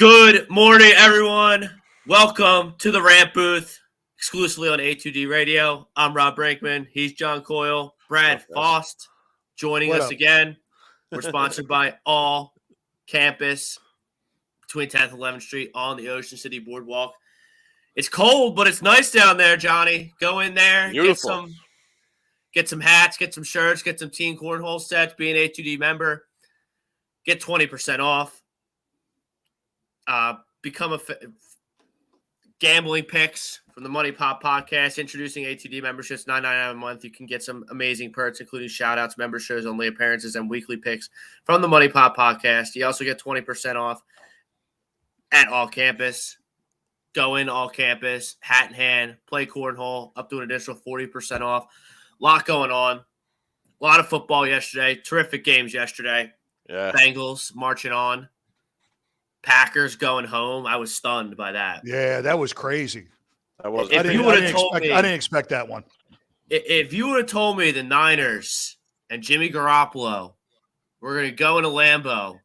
Good morning, everyone. Welcome to the Rant Booth, exclusively on A2D Radio. I'm Rob Brankman. He's John Coyle. Brad Faust joining us again. We're sponsored by All Campus between 10th and 11th Street on the Ocean City Boardwalk. It's cold, but it's nice down there, Johnny. Go in there, Beautiful. get some hats, get some shirts, get some team cornhole sets, be an A2D member, get 20% off. Become a gambling picks from the Money Pop podcast, introducing ATD memberships, $9.99 a month. You can get some amazing perks, including shout-outs, member shows, only appearances, and weekly picks from the Money Pop podcast. You also get 20% off at All Campus. Go in All Campus, hat in hand, play cornhole, up to an additional 40% off. A lot going on. A lot of football yesterday. Terrific games yesterday. Yeah. Bengals marching on. Packers going home. I was stunned by that. Yeah, that was crazy. That was. I didn't expect that one. If you would have told me the Niners and Jimmy Garoppolo were going to go into Lambeau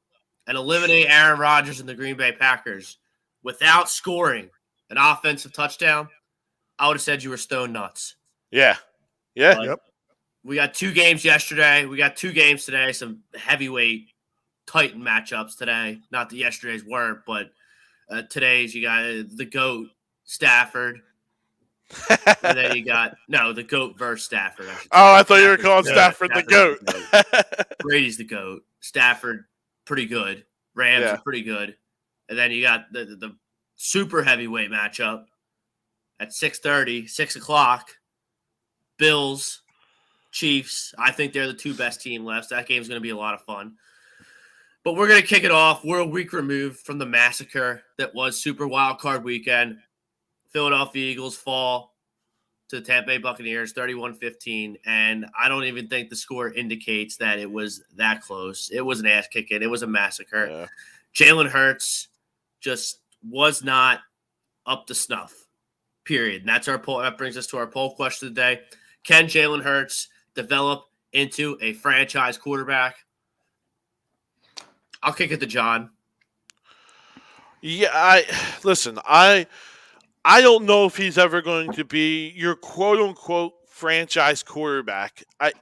and eliminate Aaron Rodgers and the Green Bay Packers without scoring an offensive touchdown, I would have said you were stone nuts. Yeah. Yep. We got 2 games yesterday. We got 2 games today. Some heavyweight Titan matchups today. Not that yesterday's weren't, but today's you got the GOAT, Stafford. And then you got, the GOAT versus Stafford. I thought you were calling Stafford the GOAT. Brady's the GOAT. Stafford, pretty good. Rams are pretty good. And then you got the super heavyweight matchup at 6:30, 6 o'clock. Bills, Chiefs. I think they're the 2 best team left. That game's going to be a lot of fun. But we're going to kick it off. We're a week removed from the massacre that was Super Wild Card Weekend. Philadelphia Eagles fall to the Tampa Bay Buccaneers 31-15. And I don't even think the score indicates that it was that close. It was an ass kicking. It was a massacre. Yeah. Jalen Hurts just was not up to snuff, period. And that's our poll. That brings us to our poll question today. Can Jalen Hurts develop into a franchise quarterback? I'll kick it to John. Yeah, I don't know if he's ever going to be your quote unquote franchise quarterback. I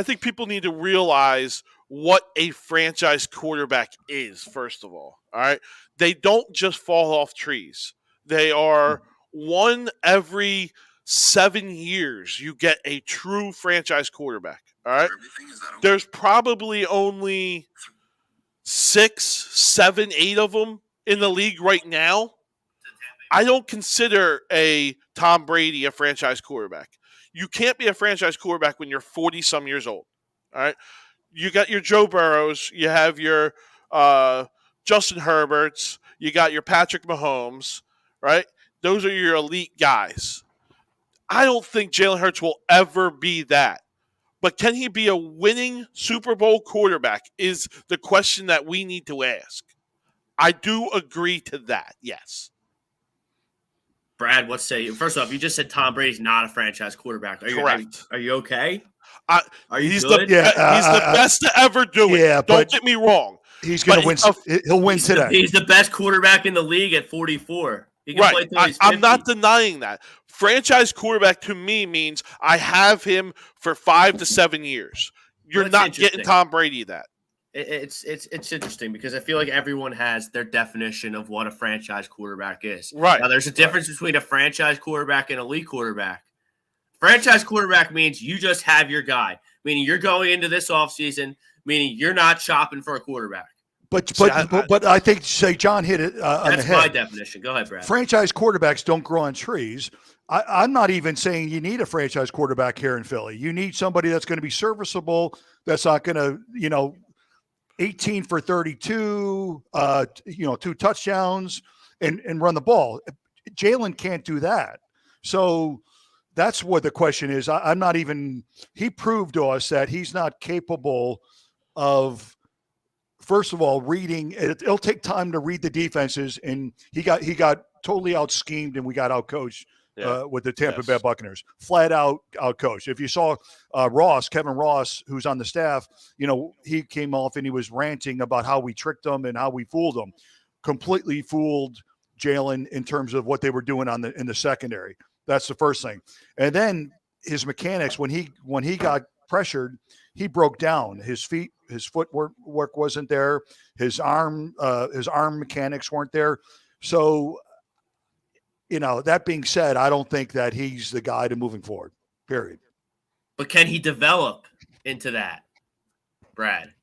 think people need to realize what a franchise quarterback is, first of all. All right. They don't just fall off trees. They are one every 7 years you get a true franchise quarterback. All right. There's probably only 6, 7, 8 of them in the league right now. I don't consider a Tom Brady a franchise quarterback. You can't be a franchise quarterback when you're 40-some years old. All right. You got your Joe Burrows. You have your Justin Herberts. You got your Patrick Mahomes. Right. Those are your elite guys. I don't think Jalen Hurts will ever be that. But can he be a winning Super Bowl quarterback is the question that we need to ask. I do agree to that, yes. Brad, what say you? First off, you just said Tom Brady's not a franchise quarterback. Correct. Are you okay? Are you he's good? He's the best to ever do it. Yeah, don't get me wrong. He's going to win. He'll win today. He's the best quarterback in the league at 44. He can play till he's 50. I'm not denying that. Franchise quarterback to me means I have him for 5 to 7 years. You're not getting Tom Brady that. It's interesting because I feel like everyone has their definition of what a franchise quarterback is. Right. Now, there's a difference between a franchise quarterback and an elite quarterback. Franchise quarterback means you just have your guy, meaning you're going into this offseason, meaning you're not shopping for a quarterback. But I think, John hit it on the head. That's my definition. Go ahead, Brad. Franchise quarterbacks don't grow on trees. I'm not even saying you need a franchise quarterback here in Philly. You need somebody that's going to be serviceable, that's not going to, 18 for 32, 2 touchdowns and run the ball. Jalen can't do that. So that's what the question is. I'm not even – he proved to us that he's not capable of, first of all, reading. It'll take time to read the defenses, and he got totally out-schemed and we got out-coached with the Tampa Bay Buccaneers. Flat out-coached. If you saw Kevin Ross, who's on the staff, he came off and he was ranting about how we tricked him and how we fooled him. completely fooled Jalen in terms of what they were doing in the secondary. That's the first thing. And then his mechanics, when he got pressured, he broke down. His footwork wasn't there. His arm mechanics weren't there. So, that being said, I don't think that he's the guy to moving forward, period. But can he develop into that, Brad?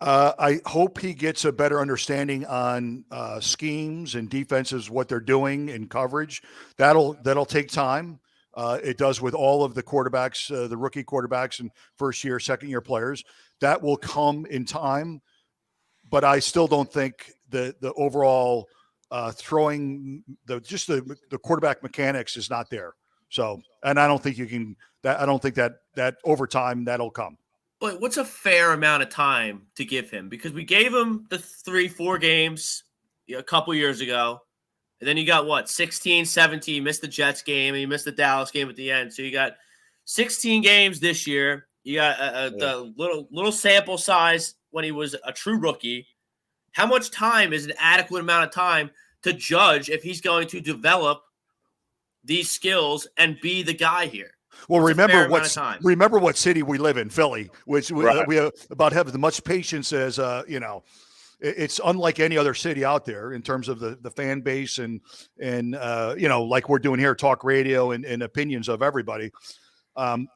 I hope he gets a better understanding on schemes and defenses, what they're doing in coverage. That'll take time. It does with all of the quarterbacks, the rookie quarterbacks and first year, second year players. That will come in time. But I still don't think the overall throwing the quarterback mechanics is not there. So, and I don't think you can. I don't think that over time that'll come. But what's a fair amount of time to give him? Because we gave him the 3-4 games a couple years ago. And then you got 16, 17, missed the Jets game, and you missed the Dallas game at the end. So you got 16 games this year. You got the little sample size when he was a true rookie. How much time is an adequate amount of time to judge if he's going to develop these skills and be the guy here? Well, remember what city we live in, Philly, which we have as much patience as It's unlike any other city out there in terms of the fan base and like we're doing here, talk radio and opinions of everybody.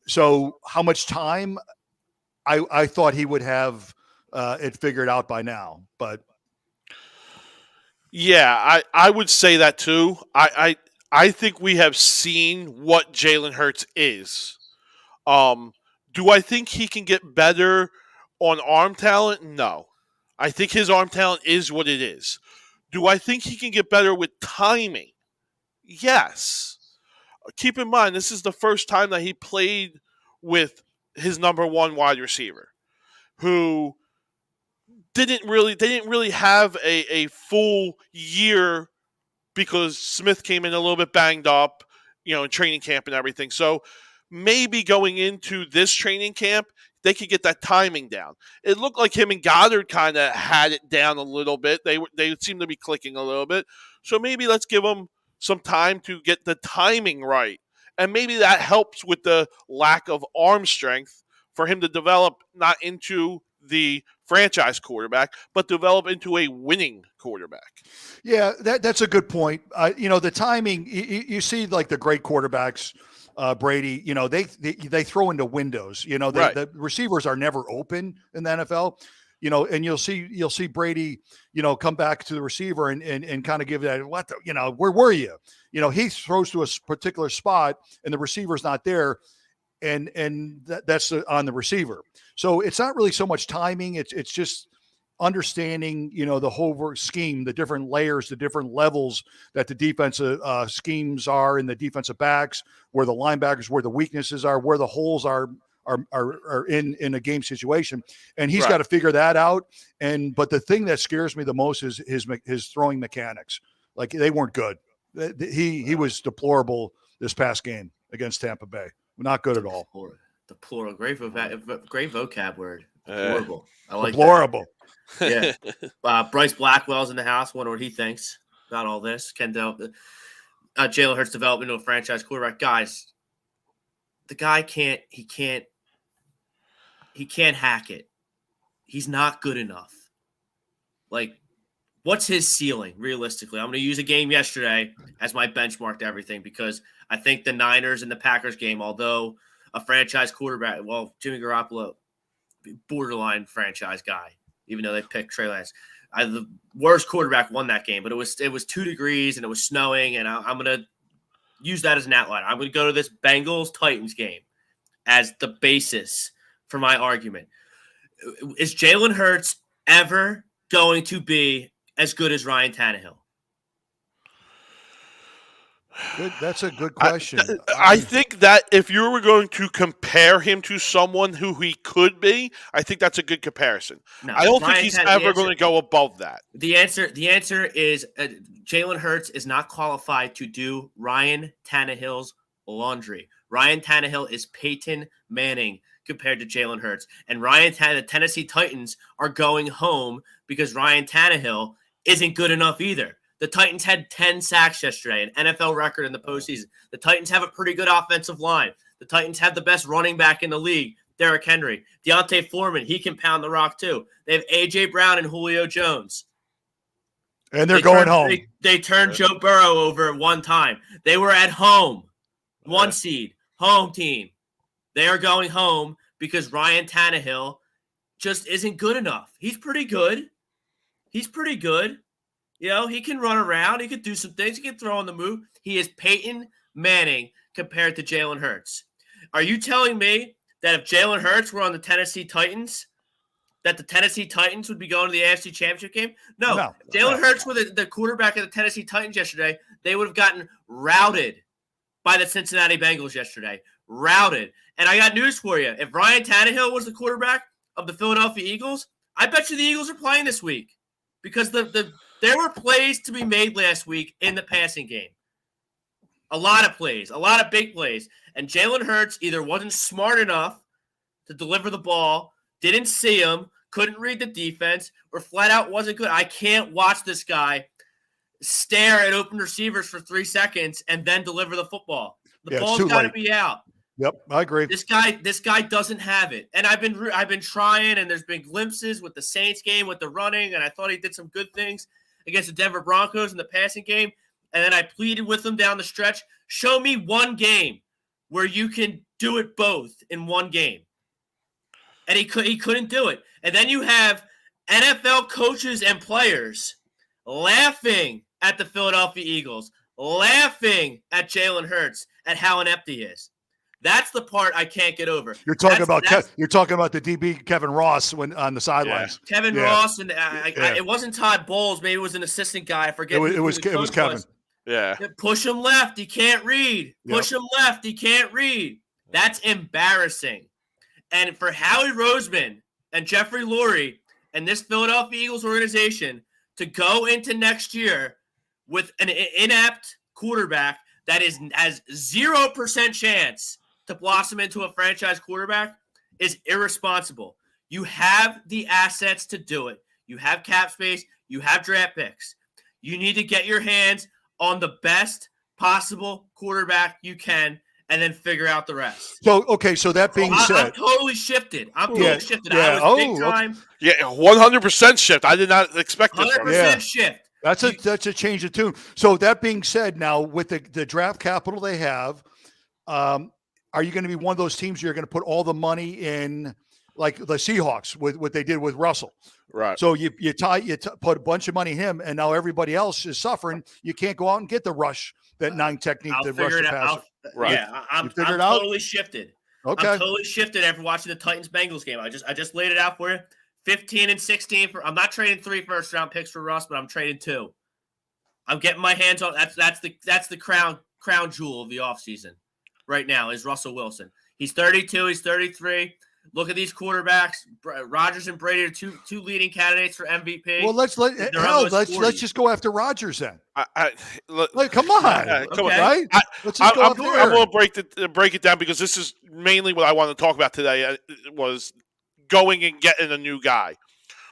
So how much time? I thought he would have it figured out by now, but yeah, I would say that too. I think we have seen what Jalen Hurts is. Do I think he can get better on arm talent? No. I think his arm talent is what it is. Do I think he can get better with timing? Yes. Keep in mind, this is the first time that he played with his number one wide receiver, who they didn't really have a full year because Smith came in a little bit banged up, in training camp and everything. So maybe going into this training camp, they could get that timing down. It looked like him and Goedert kind of had it down a little bit. They seem to be clicking a little bit. So maybe let's give them some time to get the timing right. And maybe that helps with the lack of arm strength for him to develop not into the franchise quarterback, but develop into a winning quarterback. Yeah, that's a good point. The timing, you see like the great quarterbacks, Brady, they throw into windows. The receivers are never open in the NFL. And you'll see Brady, come back to the receiver and kind of give that, where were you? He throws to a particular spot and the receiver's not there. And that's on the receiver. So it's not really so much timing. It's just understanding, the whole scheme, the different layers, the different levels that the defensive schemes are in the defensive backs, where the linebackers, where the weaknesses are, where the holes are in a game situation. And he's got to figure that out. But the thing that scares me the most is his throwing mechanics. Like, they weren't good. He was deplorable this past game against Tampa Bay. Not good at all. Deplorable. Great vocab word. Deplorable. I like deplorable. That. Yeah. Bryce Blackwell's in the house. Wonder what he thinks about all this. Jalen Hurts development into a franchise quarterback. Guys, the guy can't hack it. He's not good enough. Like, what's his ceiling, realistically? I'm going to use a game yesterday as my benchmark to everything, because I think the Niners and the Packers game, although a franchise quarterback, Jimmy Garoppolo, borderline franchise guy, even though they picked Trey Lance. The worst quarterback won that game, but it was 2 degrees and it was snowing, and I'm going to use that as an outlier. I'm going to go to this Bengals-Titans game as the basis for my argument. Is Jalen Hurts ever going to be as good as Ryan Tannehill? Good. That's a good question. I think that if you were going to compare him to someone who he could be, I think that's a good comparison. No, I don't think he's ever going to go above that. The answer is Jalen Hurts is not qualified to do Ryan Tannehill's laundry. Ryan Tannehill is Peyton Manning compared to Jalen Hurts. And the Tennessee Titans are going home because Ryan Tannehill isn't good enough either. The Titans had 10 sacks yesterday, an NFL record in the postseason. The Titans have a pretty good offensive line. The Titans have the best running back in the league, Derrick Henry. Deontay Foreman, he can pound the rock too. They have A.J. Brown and Julio Jones. And they're going home. They turned Joe Burrow over at one time. They were at home, one seed, home team. They are going home because Ryan Tannehill just isn't good enough. He's pretty good. You know, he can run around. He can do some things. He can throw on the move. He is Peyton Manning compared to Jalen Hurts. Are you telling me that if Jalen Hurts were on the Tennessee Titans, that the Tennessee Titans would be going to the AFC Championship game? No. Jalen Hurts were the quarterback of the Tennessee Titans yesterday. They would have gotten routed by the Cincinnati Bengals yesterday. Routed. And I got news for you. If Ryan Tannehill was the quarterback of the Philadelphia Eagles, I bet you the Eagles are playing this week because there were plays to be made last week in the passing game. A lot of plays, a lot of big plays. And Jalen Hurts either wasn't smart enough to deliver the ball, didn't see him, couldn't read the defense, or flat out wasn't good. I can't watch this guy stare at open receivers for 3 seconds and then deliver the football. The ball's got to be out. Yep, I agree. This guy doesn't have it. And I've been trying, and there's been glimpses with the Saints game with the running, and I thought he did some good things against the Denver Broncos in the passing game. And then I pleaded with him down the stretch, show me one game where you can do it both in one game. And he couldn't do it. And then you have NFL coaches and players laughing at the Philadelphia Eagles, laughing at Jalen Hurts at how inept he is. That's the part I can't get over. You're talking about the DB Kevin Ross when on the sidelines. Yeah. Kevin Ross, and it wasn't Todd Bowles. Maybe it was an assistant guy. I forget. It was Kevin. Yeah. Push him left. He can't read. Push him left. He can't read. That's embarrassing. And for Howie Rosman and Jeffrey Lurie and this Philadelphia Eagles organization to go into next year with an inept quarterback that has 0% chance to blossom into a franchise quarterback is irresponsible. You have the assets to do it. You have cap space. You have draft picks. You need to get your hands on the best possible quarterback you can and then figure out the rest. So that being said. I'm totally shifted. I was big time. Yeah, 100% shift. I did not expect this. 100% shift. That's a change of tune. So that being said, now with the draft capital they have, are you going to be one of those teams you're going to put all the money in, like the Seahawks with what they did with Russell? Right. So you put a bunch of money in him, and now everybody else is suffering. You can't go out and get the rush, that 9 technique, I'll that rush figure the it passer. out. Right. Yeah, I'm totally shifted. Okay. I'm totally shifted after watching the Titans Bengals game. I just laid it out for you. 15 and 16 I'm not trading 3 first-round picks for Russ, but I'm trading 2. I'm getting my hands on that's the crown jewel of the offseason right now is Russell Wilson. He's 32, he's 33. Look at these quarterbacks. Rodgers and Brady are two leading candidates for MVP. Well, let's just go after Rodgers then. Come on, right? Let's just go after him. I'm going to break it down because this is mainly what I want to talk about today. Was going and getting a new guy.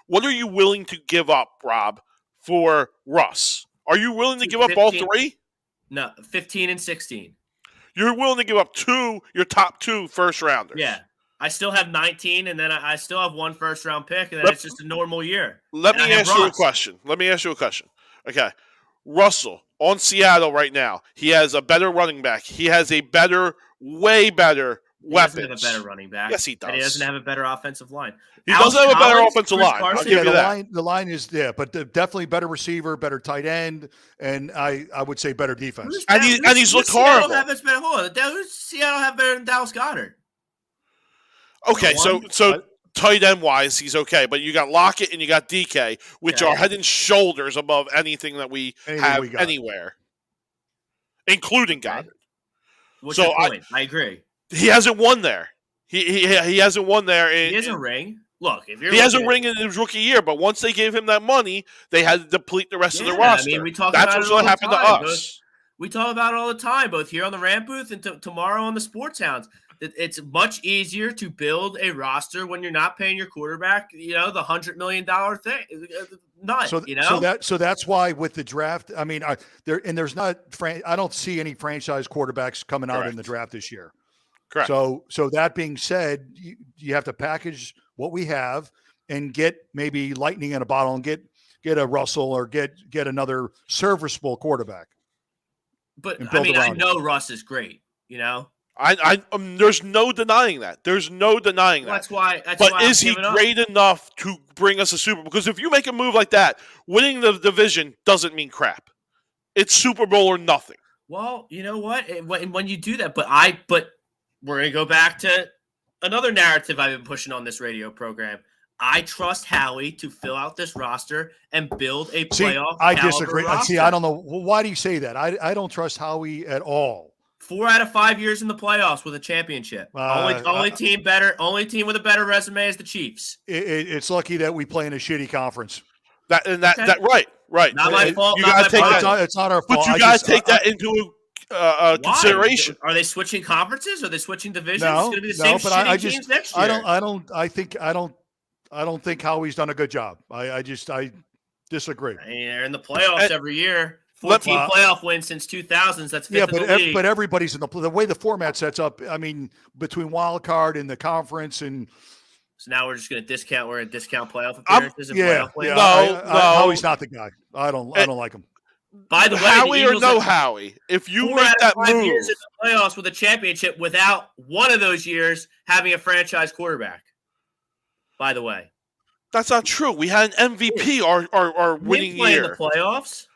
What are you willing to give up, Rob, for Russ? Are you willing to give up all 3? No, 15 and 16. You're willing to give up your top 2 first rounders. Yeah. I still have 19, and then I still have 1 first-round pick, and then it's just a normal year. Let me ask you a question. Okay. Russell, on Seattle right now, he has a better running back. He has a way better weapons. He doesn't have a better running back. Yes, he does. And he doesn't have a better offensive line. He doesn't have a better offensive line. I'll give you that. The line is there, but definitely better receiver, better tight end, and I would say better defense. And he's looked horrible. Seattle have better than Dallas Goedert. Okay, so tight end wise, he's okay, but you got Lockett and you got DK, which are head and shoulders above anything that we have anywhere, including Goddard. What's your point? I agree. He hasn't won there. He hasn't won there. He has a ring. Look, if he has a ring in his rookie year, but once they gave him that money, they had to deplete the rest of the roster. I mean, that's what's going to happen to us. We talk about it all the time, both here on the Rant Booth and tomorrow on the Sports Hounds. It's much easier to build a roster when you're not paying your quarterback, the $100 million thing. So that's why with the draft, I mean, I don't see any franchise quarterbacks coming out in the draft this year. Correct. So that being said, you have to package what we have and get maybe lightning in a bottle and get a Russell or get another serviceable quarterback. But I mean, I know Russ is great, there's no denying that. There's no denying that. That's why. But is he great enough to bring us a Super Bowl? Because if you make a move like that, winning the division doesn't mean crap. It's Super Bowl or nothing. Well, you know what? When you do that, but we're gonna go back to another narrative I've been pushing on this radio program. I trust Howie to fill out this roster and build a playoff. I disagree. Roster. I don't know. Why do you say that? I don't trust Howie at all. 4 out of 5 years in the playoffs with a championship. Only team with a better resume is the Chiefs. It's lucky that we play in a shitty conference. Right. Not my fault. You gotta take that. It's not our fault. But you got to take that into consideration. Are they switching conferences? Are they switching divisions? No, it's going to be the same shitty teams next year. I don't think Howie's done a good job. I disagree. I mean, they're in the playoffs every year. 14 playoff wins since 2000s. That's fifth in the league. But everybody's in the way the format sets up. I mean, between wild card and the conference, and so now we're just going to discount. We're going to discount playoff appearances and playoff wins. No, Howie's not the guy. I don't like him. By the way, Howie or no Howie, if you make that move, years in the playoffs with a championship without one of those years having a franchise quarterback. By the way, that's not true. We had an MVP our winning year in the playoffs.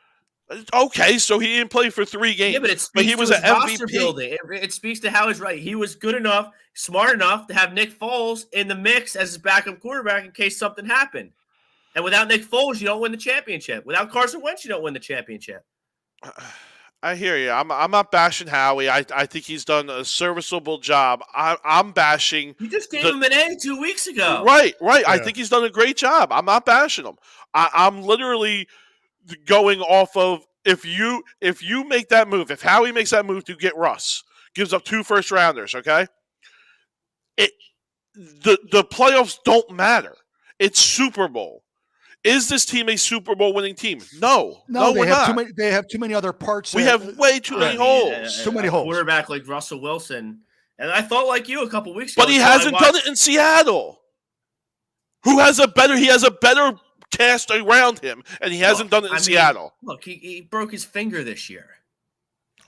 Okay, so he didn't play for 3 games. Yeah, but he was an MVP. Building. It speaks to how he's right. He was good enough, smart enough to have Nick Foles in the mix as his backup quarterback in case something happened. And without Nick Foles, you don't win the championship. Without Carson Wentz, you don't win the championship. I hear you. I'm not bashing Howie. I think he's done a serviceable job. I'm bashing. You just gave him an A 2 weeks ago. Right. Yeah. I think he's done a great job. I'm not bashing him. I'm literally going off of if you make that move, if Howie makes that move to get Russ, gives up 2 first rounders, okay? The playoffs don't matter. It's Super Bowl. Is this team a Super Bowl winning team? No, they have too many other parts. We have way too many holes. Too many holes. Quarterback like Russell Wilson, and I thought like you a couple weeks ago. But he hasn't done it in Seattle. He has a better cast around him, and he hasn't done it in Seattle. Look, he broke his finger this year.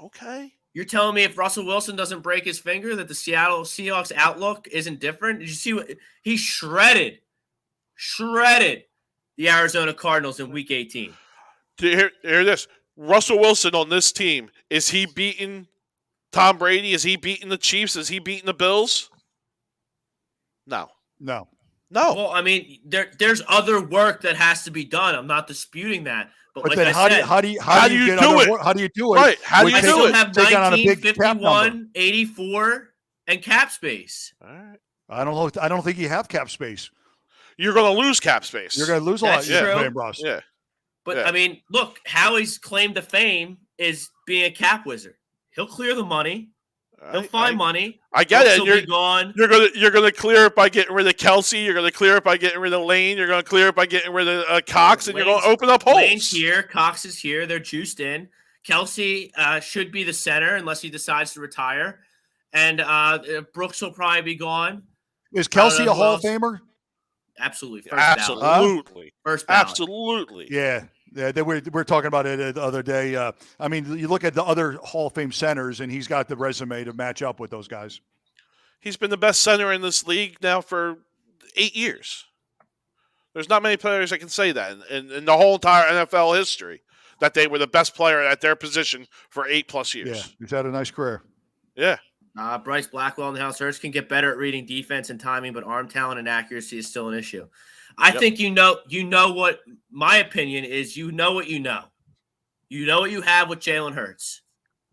Okay. You're telling me if Russell Wilson doesn't break his finger that the Seattle Seahawks outlook isn't different? Did you see what he shredded the Arizona Cardinals in Week 18? Hear this. Russell Wilson on this team, is he beating Tom Brady? Is he beating the Chiefs? Is he beating the Bills? No. Well, I mean, there's other work that has to be done. I'm not disputing that. But like then how do you do it? How do you do it? Right. How do you do it? I still have 19, 51, 84, and cap space. All right. I don't know. I don't think you have cap space. You're going to lose cap space. You're going to lose a lot. Yeah. But, I mean, look, Howie's claim to fame is being a cap wizard. He'll clear the money. He'll find money. I get it. You're gone. You're gonna clear it by getting rid of Kelsey. You're gonna clear it by getting rid of Lane. You're gonna clear it by getting rid of Cox, and you're gonna open up holes. Lane's here. Cox is here. They're juiced in. Kelsey should be the center unless he decides to retire, and Brooks will probably be gone. Is Kelsey a Hall of Famer? Absolutely. First ballot. Absolutely. Yeah. We're talking about it the other day. I mean, you look at the other Hall of Fame centers, and he's got the resume to match up with those guys. He's been the best center in this league now for 8 years. There's not many players that can say that in the whole entire NFL history that they were the best player at their position for 8+ years. Yeah, he's had a nice career. Yeah. Bryce Blackwell and the House Hurts can get better at reading defense and timing, but arm talent and accuracy is still an issue. I think you know what my opinion is. You know what you know. You know what you have with Jalen Hurts.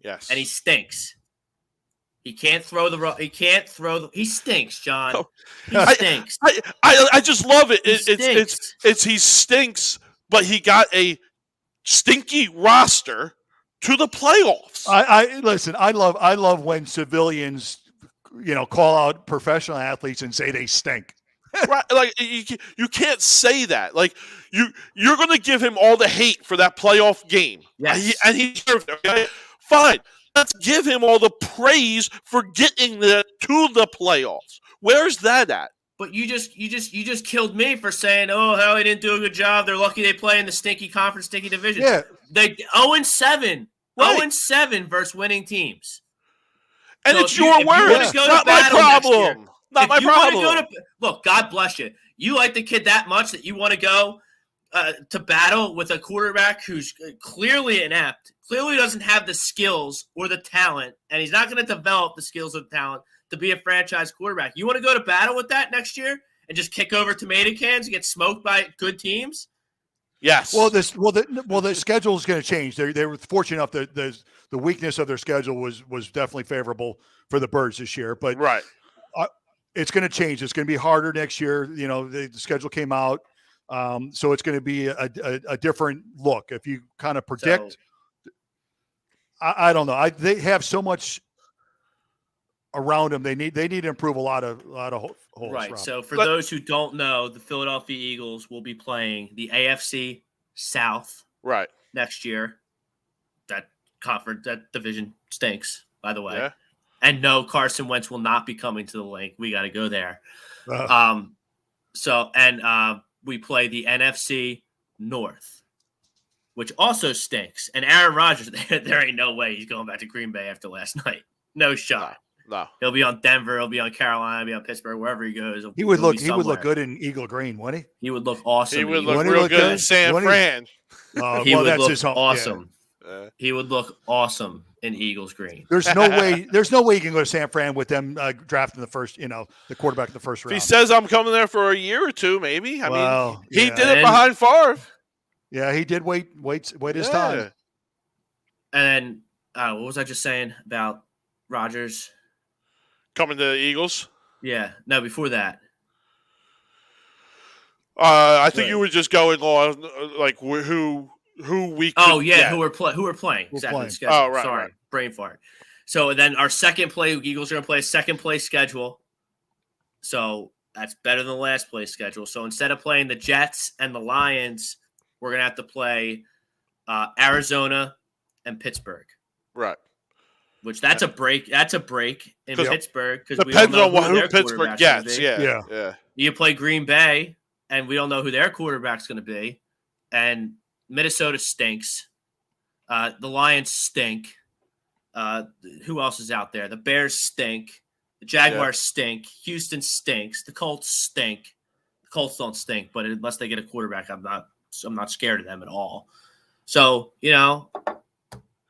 Yes. And he stinks. He can't throw he stinks, John. He stinks. I just love it. He stinks, but he got a stinky roster to the playoffs. Listen, I love when civilians call out professional athletes and say they stink. Right, like you can't say that. Like you're going to give him all the hate for that playoff game, Yes. and he deserves it. Okay? Fine, let's give him all the praise for getting to the playoffs. Where's that at? But you just killed me for saying, oh, Howie didn't do a good job. They're lucky they play in the stinky conference, stinky division. Yeah, They 0-7, Right. 0-7 versus winning teams. And So it's if you- your if you wanna words, go to not my battle next year, problem. Not if my you wanna problem. Look, God bless you. You like the kid that much that you want to go to battle with a quarterback who's clearly inept, clearly doesn't have the skills or the talent, and he's not going to develop the skills or the talent to be a franchise quarterback. You want to go to battle with that next year and just kick over tomato cans and get smoked by good teams? Yes. Well, the schedule is going to change. They were fortunate enough that the weakness of their schedule was definitely favorable for the Birds this year. But right. It's going to change. It's going to be harder next year. The schedule came out, so it's going to be a different look. If you kind of predict, I don't know. They have so much around them. They need to improve a lot of holes. Right. So for those who don't know, the Philadelphia Eagles will be playing the AFC South next year. That conference, that division stinks, by the way. Yeah. And no, Carson Wentz will not be coming to the link. We got to go there. We play the NFC North, which also stinks. And Aaron Rodgers, there ain't no way he's going back to Green Bay after last night. No shot. No. He'll be on Denver. He'll be on Carolina. He'll be on Pittsburgh. Wherever he goes, he would look good in Eagle Green, wouldn't he? He would look awesome. He would look real good in San Fran. He would look awesome. Yeah. He would look awesome in Eagles green. There's no way you can go to San Fran with them drafting the first, the quarterback in the first round. If he says I'm coming there for a year or two, maybe. I mean, he did it and behind Favre. Yeah, he did wait his time. And then what was I just saying about Rodgers coming to the Eagles? Yeah, no, before that. I think you were just going on like who we. Who we're playing exactly. The schedule. Oh, right. Sorry, right. Brain fart. So then our second play, Eagles are going to play a second place schedule. So that's better than the last place schedule. So instead of playing the Jets and the Lions, we're going to have to play Arizona and Pittsburgh. Right. Which that's a break. That's a break in Pittsburgh because depends on who Pittsburgh gets. Yeah. You play Green Bay, and we don't know who their quarterback's going to be. And Minnesota stinks. The Lions stink. Who else is out there? The Bears stink. The Jaguars stink. Houston stinks. The Colts stink. The Colts don't stink, but unless they get a quarterback, I'm not scared of them at all. So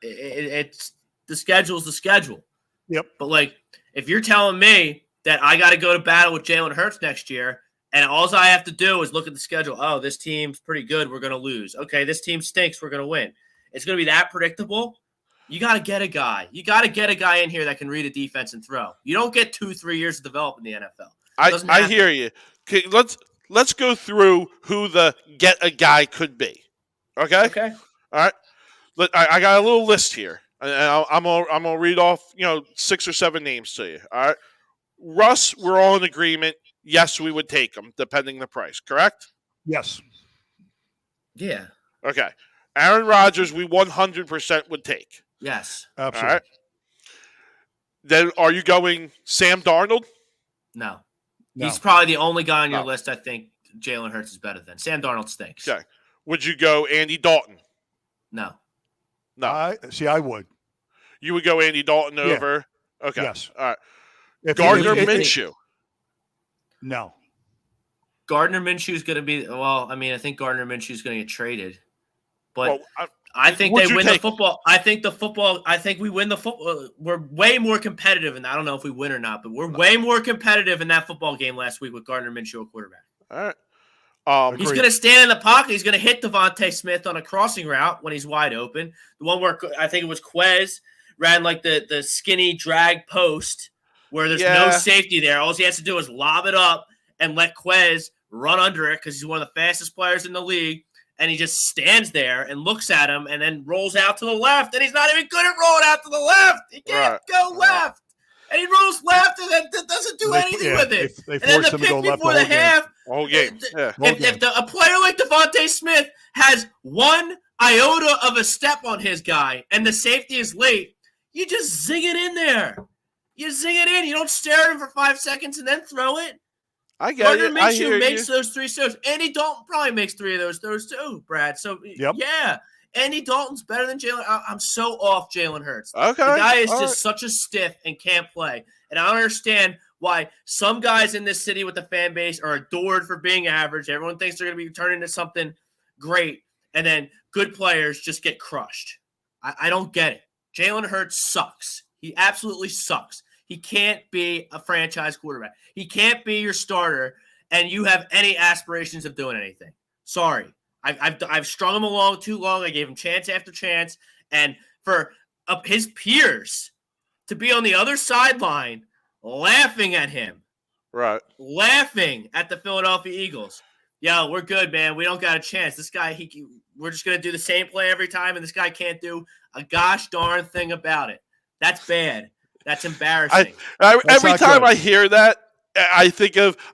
it's the schedule's the schedule. Yep. But if you're telling me that I got to go to battle with Jalen Hurts next year, and all I have to do is look at the schedule. Oh, this team's pretty good. We're going to lose. Okay, this team stinks. We're going to win. It's going to be that predictable. You got to get a guy. You got to get a guy in here that can read a defense and throw. You don't get 2-3 years to develop in the NFL. I hear you. Okay, let's go through who the get a guy could be. Okay. Okay. All right. I got a little list here, and I'm gonna read off 6 or 7 names to you. All right. Russ, we're all in agreement. Yes, we would take him, depending the price. Correct? Yes. Yeah. Okay. Aaron Rodgers, we 100% would take. Yes. Absolutely. All right. Then are you going Sam Darnold? No. He's probably the only guy on your list I think Jalen Hurts is better than. Sam Darnold stinks. Okay. Would you go Andy Dalton? No. No. I would. You would go Andy Dalton over? Okay. Yes. All right. Gardner Minshew? No. Gardner Minshew is going to be – I think Gardner Minshew is going to get traded. But I think they win the football. I think we win the football. We're way more competitive, and I don't know if we win or not, but we're way more competitive in that football game last week with Gardner Minshew at quarterback. All right. He's going to stand in the pocket. He's going to hit DeVonta Smith on a crossing route when he's wide open. The one where I think it was Quez ran like the skinny drag post where there's no safety there. All he has to do is lob it up and let Quez run under it because he's one of the fastest players in the league. And he just stands there and looks at him and then rolls out to the left. And he's not even good at rolling out to the left. He can't go left. And he rolls left, and that doesn't do anything with it. They and then force the him to go pick left before the half. Whole game. Yeah. If a player like DeVonta Smith has one iota of a step on his guy, and the safety is late, you just zing it in there. You zing it in. You don't stare at him for 5 seconds and then throw it. I get it. I hear makes those 3 throws. Andy Dalton probably makes 3 of those throws too, Brad. So, yeah. Andy Dalton's better than Jalen. I'm so off Jalen Hurts. Okay. The guy is just such a stiff and can't play. And I don't understand why some guys in this city with the fan base are adored for being average. Everyone thinks they're going to be turned into something great. And then good players just get crushed. I don't get it. Jalen Hurts sucks. He absolutely sucks. He can't be a franchise quarterback. He can't be your starter, and you have any aspirations of doing anything. Sorry. I've strung him along too long. I gave him chance after chance. And for his peers to be on the other sideline laughing at him. Right. Laughing at the Philadelphia Eagles. Yo, we're good, man. We don't got a chance. This guy, we're just going to do the same play every time, and this guy can't do a gosh darn thing about it. That's bad. That's embarrassing. Every time I hear that, I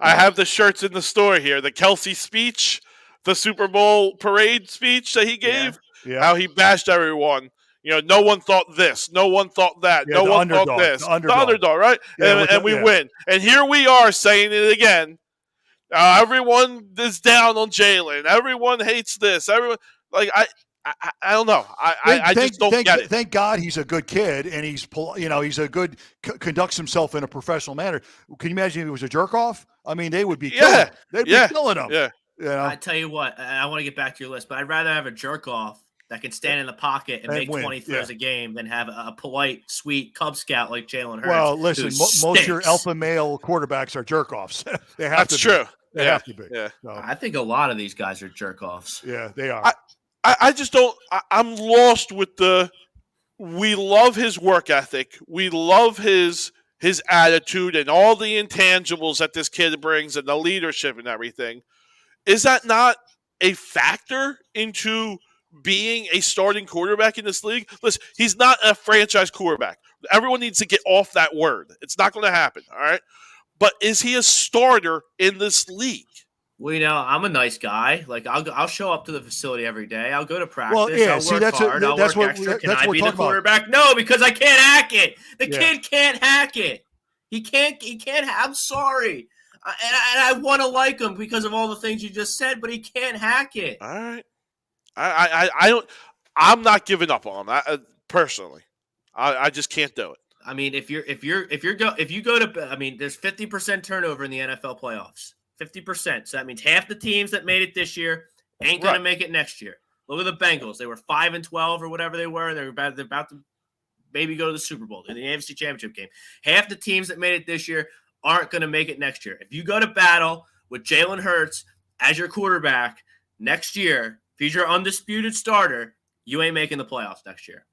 have the shirts in the store here. The Kelsey speech, the Super Bowl parade speech that he gave, how he bashed everyone. No one thought this. No one thought that. No one thought this. The underdog, right? And we win. And here we are saying it again. Everyone is down on Jalen. Everyone hates this. Everyone, I don't know. I just don't get it. Thank God he's a good kid and he's a good conducts himself in a professional manner. Can you imagine if he was a jerk off? I mean, they would be killing him. They'd be killing him. Yeah. I tell you what, I want to get back to your list, but I'd rather have a jerk off that can stand in the pocket and make 20 throws a game than have a polite, sweet Cub Scout like Jalen Hurts. Well, listen, most of your alpha male quarterbacks are jerk offs. They have That's true. They have to be. Yeah. So. I think a lot of these guys are jerk offs. Yeah, they are. I just don't. I'm lost with we love his work ethic. We love his attitude and all the intangibles that this kid brings and the leadership and everything. Is that not a factor into being a starting quarterback in this league? Listen, he's not a franchise quarterback. Everyone needs to get off that word. It's not going to happen, all right? But is he a starter in this league? Well, I'm a nice guy. Like I'll show up to the facility every day. I'll go to practice. Well, yeah, I'll work hard. I'll work extra. Can I be the quarterback? No, because I can't hack it. The kid can't hack it. He can't. I'm sorry. And I want to like him because of all the things you just said, but he can't hack it. All right. I don't. I'm not giving up on him personally. I just can't do it. I mean, if you go to, I mean, there's 50% turnover in the NFL playoffs. 50%. So that means half the teams that made it this year ain't going to make it next year. Look at the Bengals. They were 5-12 or whatever they were. They're about to maybe go to the Super Bowl in the AFC Championship game. Half the teams that made it this year aren't going to make it next year. If you go to battle with Jalen Hurts as your quarterback next year, if he's your undisputed starter, you ain't making the playoffs next year.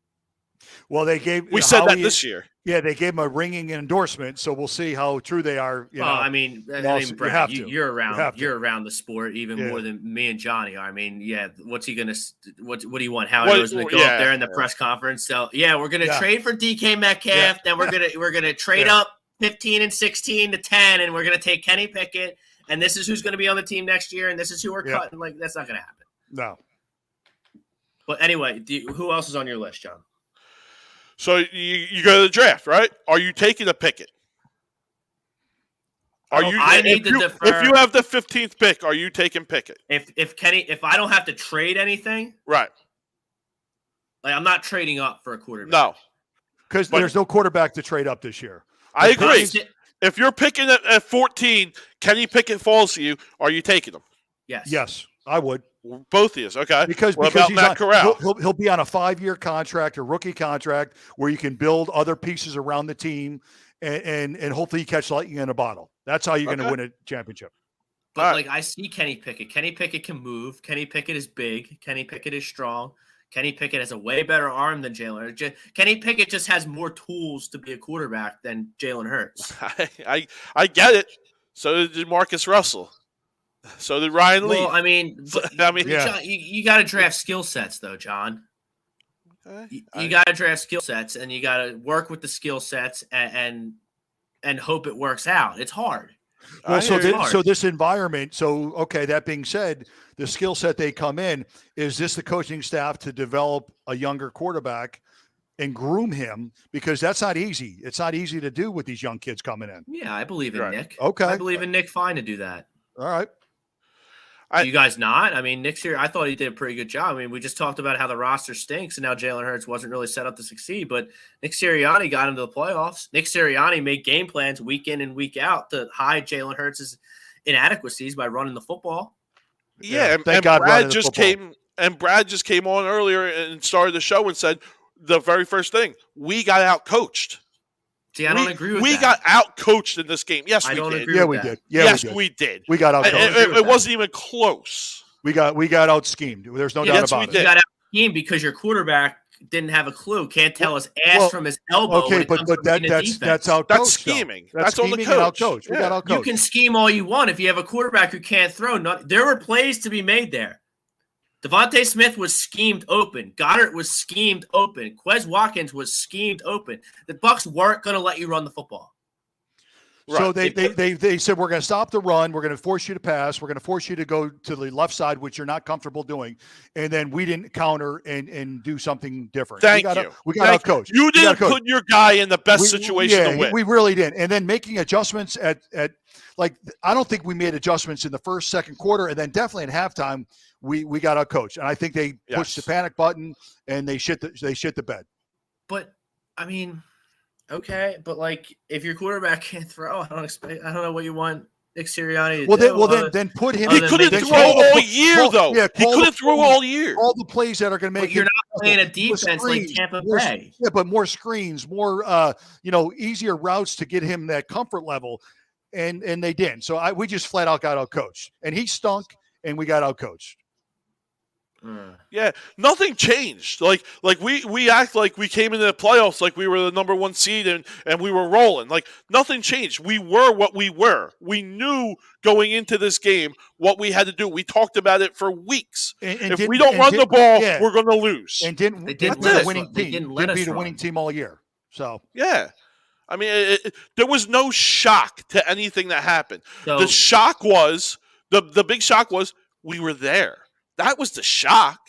Well, we said Howie, that this year. Yeah, they gave him a ringing endorsement, so we'll see how true they are. I mean, Brad, you're around the sport even more than me and Johnny are. I mean, what's he gonna? What do you want? Howie Rosman to go up there in the press conference? So we're gonna trade for DK Metcalf. Then we're gonna trade up 15 and 16 to 10, and we're gonna take Kenny Pickett. And this is who's gonna be on the team next year, and this is who we're cutting. Like that's not gonna happen. No. But anyway, who else is on your list, John? So you go to the draft, right? Are you taking a Pickett? I need to defer. If you have the 15th pick, are you taking Pickett? If I don't have to trade anything, right? Like I'm not trading up for a quarterback. No, because there's no quarterback to trade up this year. I agree. If you're picking at 14, Kenny Pickett falls to you. Are you taking him? Yes. Yes, I would. Both of you, okay. Because he's Matt Corral? He'll be on a 5-year contract, a rookie contract, where you can build other pieces around the team and hopefully you catch lightning in a bottle. That's how you're going to win a championship. But I see Kenny Pickett. Kenny Pickett can move. Kenny Pickett is big. Kenny Pickett is strong. Kenny Pickett has a way better arm than Jalen Hurts. Kenny Pickett just has more tools to be a quarterback than Jalen Hurts. I get it. So did Marcus Russell. So did Ryan Lee. Well, I mean, John, you got to draft skill sets, though, John. You got to draft skill sets, and you got to work with the skill sets and and hope it works out. It's hard. Well, so this environment. So, okay, that being said, the skill set they come in, is this the coaching staff to develop a younger quarterback and groom him? Because that's not easy. It's not easy to do with these young kids coming in. Yeah, I believe in Nick. Okay. I believe in Nick Fine to do that. All right. Do you guys not? I mean, Nick's here. I thought he did a pretty good job. I mean, we just talked about how the roster stinks, and now Jalen Hurts wasn't really set up to succeed. But Nick Sirianni got him to the playoffs. Nick Sirianni made game plans week in and week out to hide Jalen Hurts' inadequacies by running the football. Yeah, and Brad just came. And Brad just came on earlier and started the show and said the very first thing: we got out coached. See, I don't agree with that. We got out-coached in this game. Yes, we did. Yeah, we did. Yes, we did. We got out-coached. It wasn't even close. We got out-schemed. There's no doubt about it. We got out-schemed because your quarterback didn't have a clue. Can't tell his ass from his elbow. Okay, but that's out-coached. That's scheming. That's on the coach. We got out-coached. You can scheme all you want if you have a quarterback who can't throw. There were plays to be made there. DeVonta Smith was schemed open. Goedert was schemed open. Quez Watkins was schemed open. The Bucs weren't going to let you run the football. Right. So they said, we're going to stop the run. We're going to force you to pass. We're going to force you to go to the left side, which you're not comfortable doing. And then we didn't counter and do something different. Thank you. We got out-coached. You didn't put your guy in the best situation to win. We really didn't. And then making adjustments at I don't think we made adjustments in the first, second quarter, and then definitely at halftime we got out-coached. And I think they pushed the panic button and they shit the bed. But I mean, okay, but if your quarterback can't throw, I don't know what you want Nick Sirianni to do. Then put him. He couldn't throw all year, though. Yeah, he couldn't throw all year. All the plays that are going to make. But you're not playing a defense like Tampa Bay. Yeah, but more screens, more easier routes to get him that comfort level, and they didn't. So we just flat out got out-coached, and he stunk, and we got out-coached. Yeah, nothing changed. Like we act like we came into the playoffs like we were the number one seed and we were rolling. Like nothing changed. We were what we were. We knew going into this game what we had to do. We talked about it for weeks. If we don't run the ball, we're going to lose. And didn't be the winning team all year. So yeah. I mean, there was no shock to anything that happened. So, the shock was the big shock was we were there. That was the shock.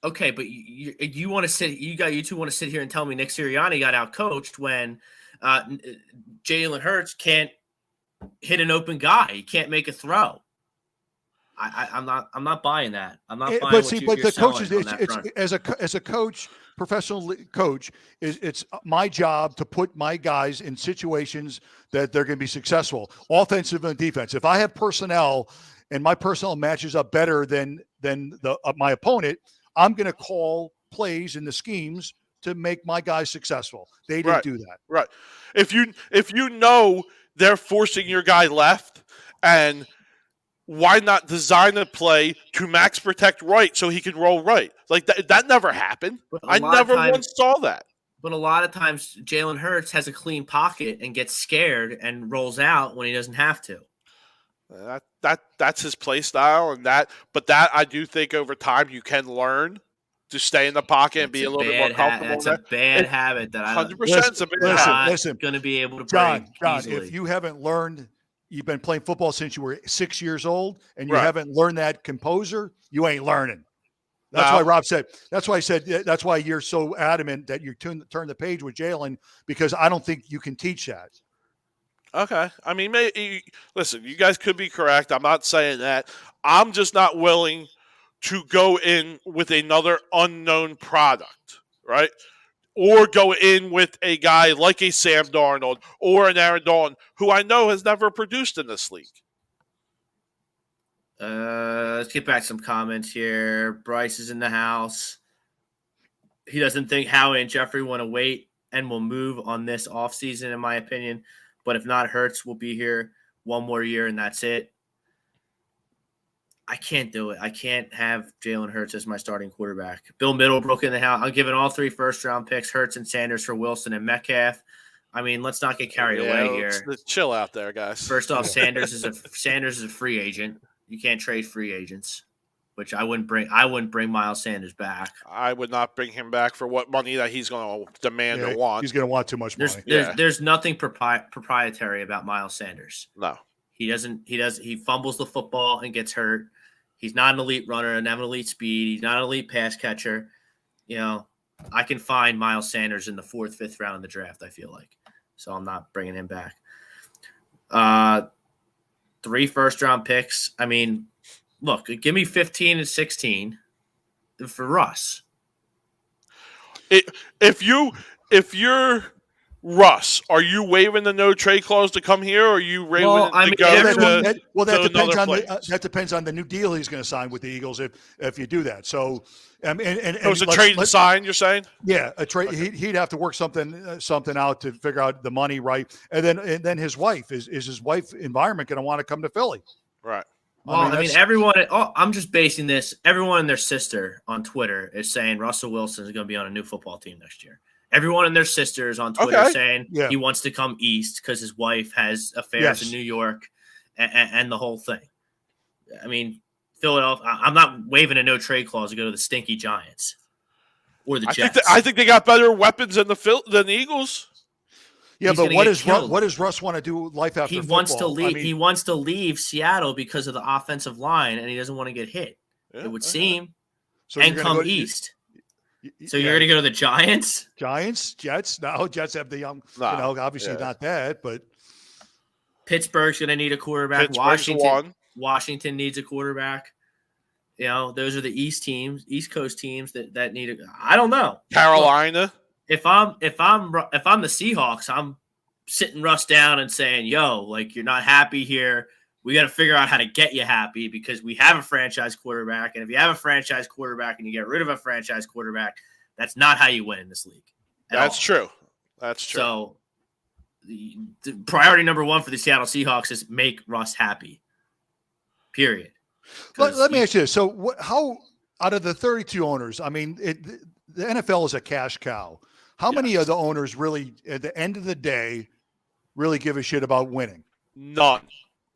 Okay, but you want to sit? You two want to sit here and tell me Nick Sirianni got out-coached when Jalen Hurts can't hit an open guy. He can't make a throw. I'm not buying that. I'm not buying. But the coaches, as a coach, professional coach, it's my job to put my guys in situations that they're going to be successful, offensive and defense. If I have personnel and my personnel matches up better than my opponent, I'm going to call plays in the schemes to make my guys successful. They didn't do that. Right. If you know they're forcing your guy left, and why not design a play to max protect right so he can roll right? Like that never happened. I never once saw that. But a lot of times Jalen Hurts has a clean pocket and gets scared and rolls out when he doesn't have to. That's his play style, but I do think over time you can learn to stay in the pocket and be a little bit more comfortable. That's a bad habit that 100% listen, going to be able to break. John, easily. If you haven't learned, you've been playing football since you were 6 years old, and you haven't learned that composure, you ain't learning. That's why Rob said. That's why I said. That's why you're so adamant that you turn the page with Jalen, because I don't think you can teach that. Okay. I mean, listen, you guys could be correct. I'm not saying that. I'm just not willing to go in with another unknown product, right? Or go in with a guy like a Sam Darnold or an Aaron Donald, who I know has never produced in this league. Let's get back some comments here. Bryce is in the house. He doesn't think Howie and Jeffrey want to wait and will move on this offseason, in my opinion. But if not, Hurts will be here one more year, and that's it. I can't do it. I can't have Jalen Hurts as my starting quarterback. Bill Middlebrook in the house. I'm giving all 3 first-round picks, Hurts and Sanders for Wilson and Metcalf. I mean, let's not get carried away here. Chill out there, guys. First off, Sanders is a free agent. You can't trade free agents. which I wouldn't bring Miles Sanders back. I would not bring him back for what money that he's going to demand or want. He's going to want too much money. There's nothing proprietary about Miles Sanders. No. He fumbles the football and gets hurt. He's not an elite runner and not an elite speed. He's not an elite pass catcher. I can find Miles Sanders in the 4th, 5th round of the draft, I feel like. So I'm not bringing him back. 3 first-round picks. I mean, look, give me 15 and 16 for Russ. If you're Russ, are you waiving the no trade clause to come here, or are you waiving to go that depends on the new deal he's going to sign with the Eagles if you do that. So, it's a trade and sign. You're saying? Yeah, a trade. Okay. He'd have to work something out to figure out the money right, and then his wife is his wife environment going to want to come to Philly? Right. Well, everyone. I'm just basing this. Everyone and their sister on Twitter is saying Russell Wilson is going to be on a new football team next year. Everyone and their sisters on Twitter saying he wants to come east because his wife has affairs in New York and the whole thing. I mean, Philadelphia, I'm not waiving a no-trade clause to go to the stinky Giants or the Jets. I think they got better weapons than the Eagles. Yeah, but what does Russ want to do life after football? Wants to leave. He wants to leave Seattle because of the offensive line, and he doesn't want to get hit. It would seem. So and come east. So you're going to go to the Giants? Jets? No, Jets have the young, obviously not that, but Pittsburgh's going to need a quarterback. Washington needs a quarterback. Those are the East Coast teams that need it. I don't know. Carolina. If I'm the Seahawks, I'm sitting Russ down and saying, you're not happy here. We got to figure out how to get you happy because we have a franchise quarterback. And if you have a franchise quarterback and you get rid of a franchise quarterback, that's not how you win in this league. That's true. So the priority number 1 for the Seattle Seahawks is make Russ happy. Period. Let me ask you this. So how out of the 32 owners, the NFL is a cash cow. How many of the owners really, at the end of the day, really give a shit about winning? None.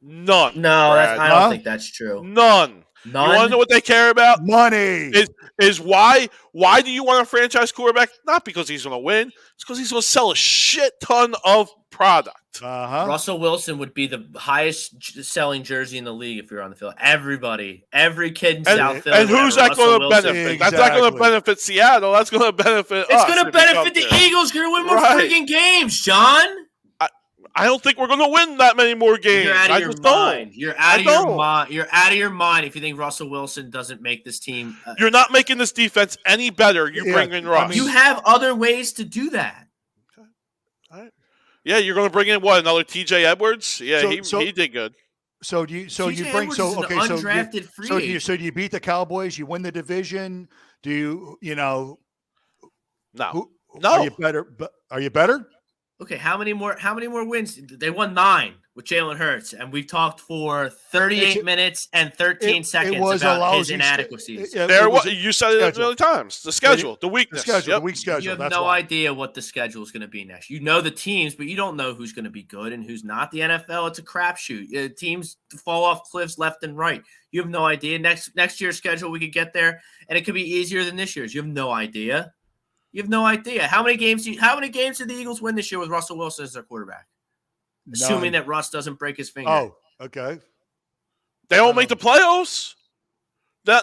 No, I don't think that's true. None. You want to know what they care about? Money. Is why do you want a franchise quarterback? Not because he's going to win. It's because he's going to sell a shit ton of product. Russell Wilson would be the highest selling jersey in the league if you're on the field. Every kid in South Philly. And who's that going to benefit? Exactly. That's not going to benefit Seattle. That's going to benefit us. It's going to benefit the Eagles. Going to win more freaking games, John. I don't think we're going to win that many more games. You're out of your mind. You're out of your mind. You're out of your mind if you think Russell Wilson doesn't make this team. You're not making this defense any better. You bring in Russ. You have other ways to do that. Okay. All right. Yeah, you're going to bring in another TJ Edwards? Yeah, he did good. So do you beat the Cowboys? You win the division? No. Are you better? Okay, how many more wins? They won 9 with Jalen Hurts, and we've talked for 38 minutes and 13 seconds about his inadequacies. You said it a million times. The schedule, the weakness. The weak schedule. You have no idea what the schedule is going to be next. You know the teams, but you don't know who's going to be good and who's not. The NFL, it's a crapshoot. Teams fall off cliffs left and right. You have no idea. Next year's schedule, we could get there, and it could be easier than this year's. You have no idea. You have no idea. How many games did the Eagles win this year with Russell Wilson as their quarterback? Assuming that Russ doesn't break his finger. Oh, okay. They don't make the playoffs? You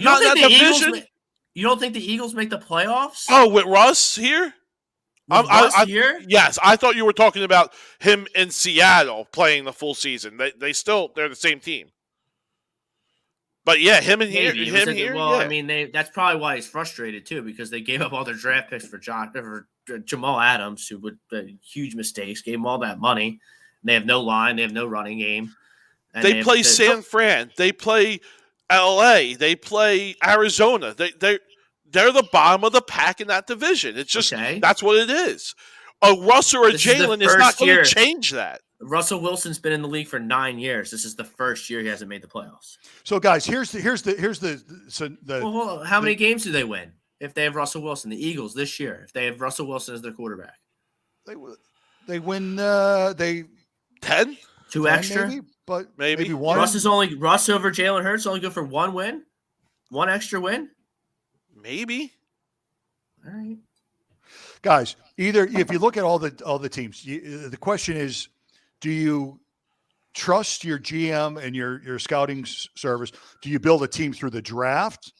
don't think the Eagles make the playoffs? Oh, with Russ here? Here? Yes, I thought you were talking about him in Seattle playing the full season. They're the same team. But yeah, him here. That's probably why he's frustrated too, because they gave up all their draft picks for Jamal Adams, who would huge mistakes. Gave him all that money. They have no line. They have no running game. They play San Fran. They play L.A. They play Arizona. They're the bottom of the pack in that division. It's just That's what it is. A Russ or a Jalen is not going to change that. Russell Wilson's been in the league for 9 years. This is the first year he hasn't made the playoffs. So, guys, here's how many games do they win if they have Russell Wilson? The Eagles this year, if they have Russell Wilson as their quarterback, they win. 10, 2 extra, maybe one. Russ over Jalen Hurts only good for 1 win. One extra win? Maybe. All right. Guys, either if you look at all the teams, the question is, do you trust your GM and your scouting service? Do you build a team through the draft?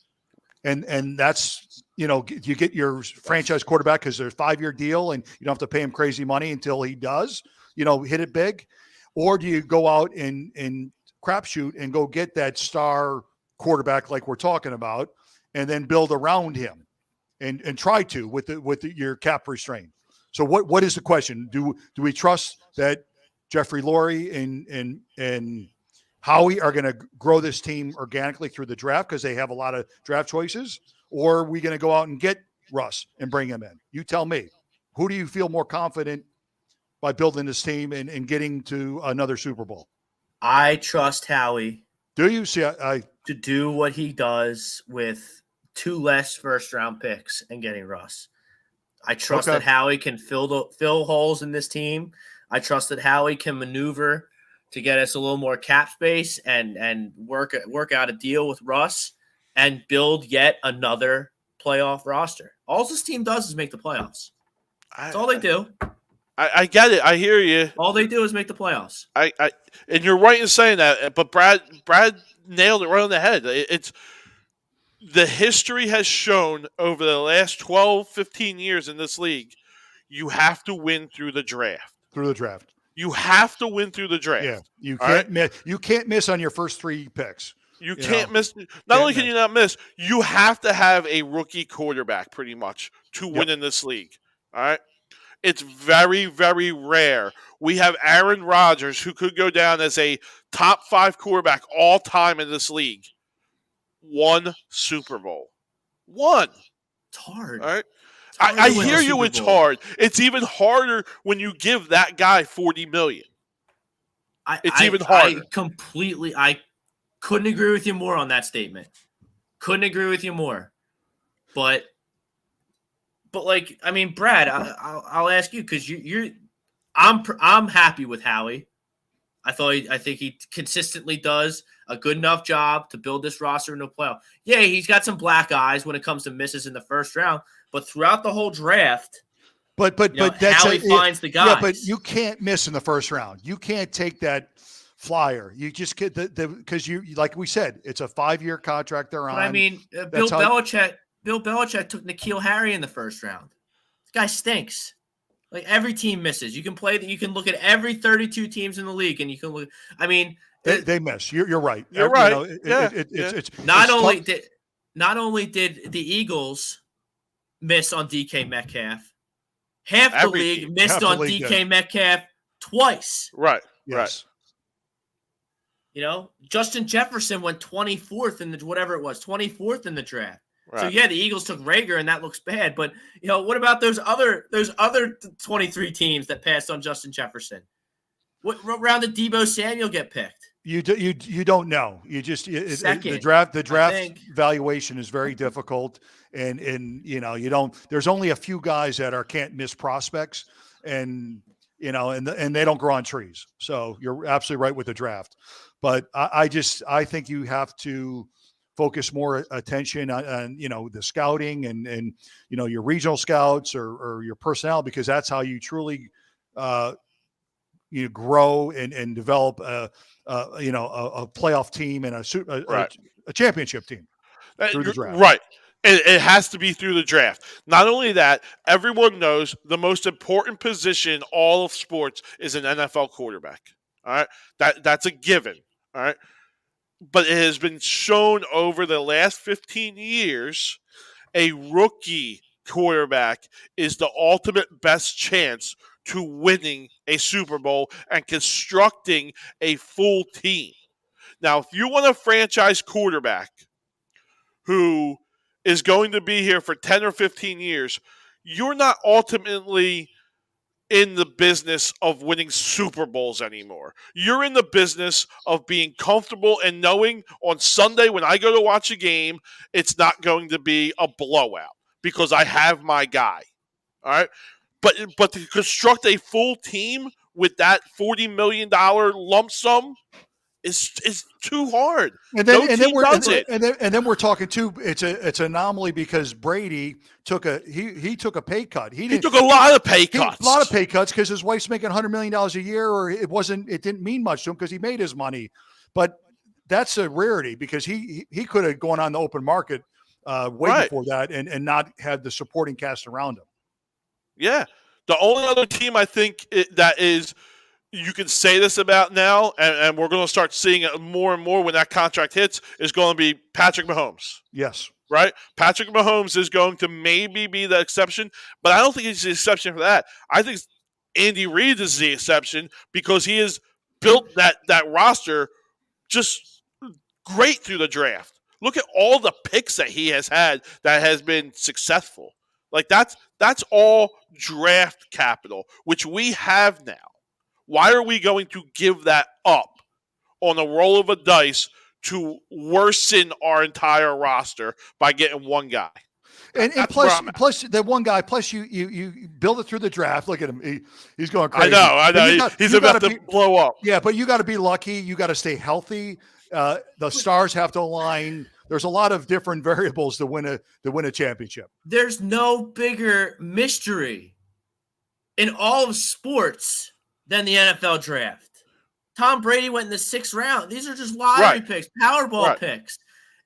And that's, you get your franchise quarterback because there's a 5-year deal and you don't have to pay him crazy money until he does, hit it big. Or do you go out and crapshoot and go get that star quarterback like we're talking about and then build around him and try to with your cap restraint? So what is the question? Do we trust that Jeffrey Lurie and Howie are going to grow this team organically through the draft because they have a lot of draft choices? Or are we going to go out and get Russ and bring him in? You tell me. Who do you feel more confident by building this team and getting to another Super Bowl? I trust Howie. Do you see to do what he does with 2 less first-round picks and getting Russ? I trust that Howie can fill holes in this team. I trust that Howie can maneuver to get us a little more cap space and work out a deal with Russ and build yet another playoff roster. All this team does is make the playoffs. That's all they do. I get it. I hear you. All they do is make the playoffs. And you're right in saying that. But Brad nailed it right on the head. It's the history has shown over the last 12, 15 years in this league, you have to win through the draft. You have to win through the draft. Yeah, you can't miss. You can't miss on your first 3 picks. You can't miss. Not only can you not miss, you have to have a rookie quarterback pretty much to win in this league. All right. It's very, very rare. We have Aaron Rodgers, who could go down as a top 5 quarterback all time in this league. 1 Super Bowl. 1. It's hard. All right. I hear you. It's hard. It's even harder when you give that guy $40 million. It's even harder. I couldn't agree with you more on that statement. Couldn't agree with you more. But like, I mean, Brad, I'll ask you because I'm happy with Howie. I think he consistently does a good enough job to build this roster into a playoff. Yeah, he's got some black eyes when it comes to misses in the first round, but throughout the whole draft, but that's Howie finds the guys. Yeah, but you can't miss in the first round. You can't take that flyer. You just get because you like we said, it's a 5-year contract they're on. But I mean, Bill Belichick took N'Keal Harry in the first round. This guy stinks. Like every team misses. You can look at every 32 teams in the league, and you can look. I mean, they miss. You're right. You're right. It's not only did the Eagles miss on DK Metcalf, half the league missed on DK Metcalf twice. Right. Yes. Right. Justin Jefferson went 24th in the draft. Right. So yeah, the Eagles took Rager, and that looks bad. But what about those other 23 teams that passed on Justin Jefferson? What round did Deebo Samuel get picked? You don't know. You just Second, the draft valuation is very difficult, and you don't. There's only a few guys that are can't miss prospects, and and they don't grow on trees. So you're absolutely right with the draft, but I think you have to focus more attention on the scouting and your regional scouts or your personnel, because that's how you truly grow and develop a playoff team and a championship team through the draft. Right. It has to be through the draft. Not only that, everyone knows the most important position in all of sports is an NFL quarterback. All right. That's a given. All right. But it has been shown over the last 15 years, a rookie quarterback is the ultimate best chance to winning a Super Bowl and constructing a full team. Now, if you want a franchise quarterback who is going to be here for 10 or 15 years, you're not ultimately in the business of winning Super Bowls anymore. You're in the business of being comfortable and knowing on Sunday when I go to watch a game, it's not going to be a blowout because I have my guy. All right? But to construct a full team with that $40 million lump sum is too hard. And then we're talking too. It's an anomaly because Brady took a pay cut. He took a lot of pay cuts. A lot of pay cuts because his wife's making $100 million a year, or it didn't mean much to him because he made his money. But that's a rarity because he could have gone on the open market way before that and not had the supporting cast around him. Yeah. The only other team I think that is you can say this about now, and we're going to start seeing it more and more when that contract hits, is going to be Patrick Mahomes. Yes. Right? Patrick Mahomes is going to maybe be the exception, but I don't think he's the exception for that. I think Andy Reid is the exception because he has built that roster just great through the draft. Look at all the picks that he has had that has been successful. Like that's all draft capital, which we have now. Why are we going to give that up on a roll of a dice to worsen our entire roster by getting one guy? And plus that one guy, plus you build it through the draft. Look at him. He's going crazy. I know. He's about to blow up. Yeah, but you got to be lucky. You got to stay healthy. The stars have to align. There's a lot of different variables to win a championship. There's no bigger mystery in all of sports than the NFL draft. Tom Brady went in the 6th round. These are just lottery picks, Powerball picks.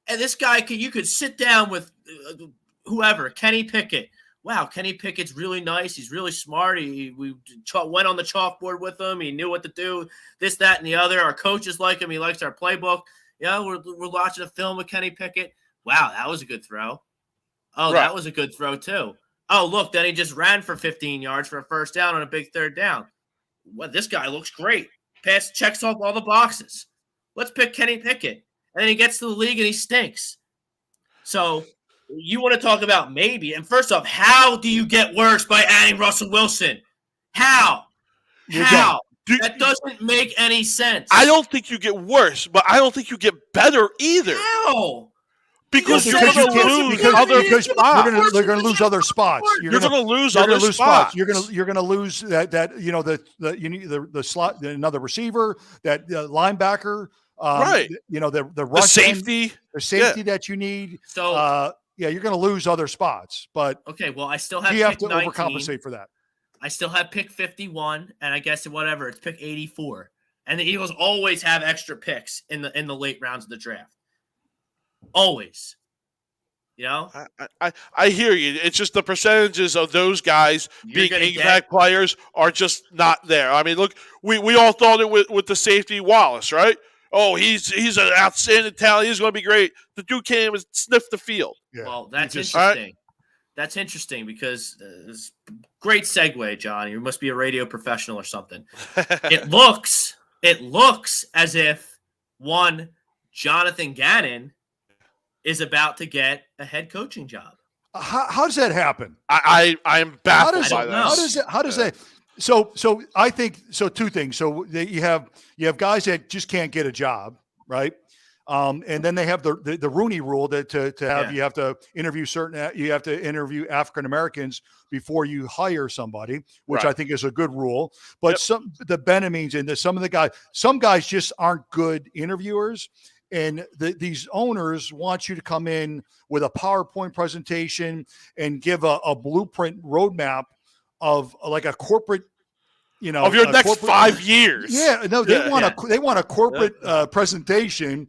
And this guy, you could sit down with whoever, Kenny Pickett. Wow, Kenny Pickett's really nice. He's really smart. We went on the chalkboard with him. He knew what to do, this, that, and the other. Our coaches like him. He likes our playbook. Yeah, we're watching a film with Kenny Pickett. Wow, that was a good throw. Oh, that was a good throw too. Oh, look, then he just ran for 15 yards for a first down on a big 3rd down. Well, this guy looks great. Pass checks off all the boxes. Let's pick Kenny Pickett. And then he gets to the league and he stinks. So you want to talk about maybe. And first off, how do you get worse by adding Russell Wilson? How? That doesn't make any sense. I don't think you get worse, but I don't think you get better either. How? Because you're going to lose other spots. They're going to lose other spots. You're going to lose other spots. You're going to lose that you need the slot, another receiver, that linebacker, the rush safety, that you need. So you're going to lose other spots. But okay, well, I still have you have to 19. overcompensate for that. I still have pick 51, and I guess whatever, it's pick 84. And the Eagles always have extra picks in the late rounds of the draft. Always. You know? I hear you. It's just the percentages of those guys being impact players are just not there. I mean, look, we all thought it with the safety Wallace, right? Oh, he's an outstanding talent. He's going to be great. The dude can't even sniff the field. Yeah. Well, that's interesting. Right? That's interesting because great segue, John. You must be a radio professional or something. It looks as if Jonathon Gannon is about to get a head coaching job. How does that happen? I'm baffled by that. How does that? So I think so. Two things. So you have guys that just can't get a job, right? And then they have the Rooney Rule that you have to interview African Americans before you hire somebody, which I think is a good rule. But the Benjamins and some guys just aren't good interviewers. And these owners want you to come in with a PowerPoint presentation and give a blueprint roadmap of like a corporate, of your next 5 years. Yeah, no, they want a corporate presentation,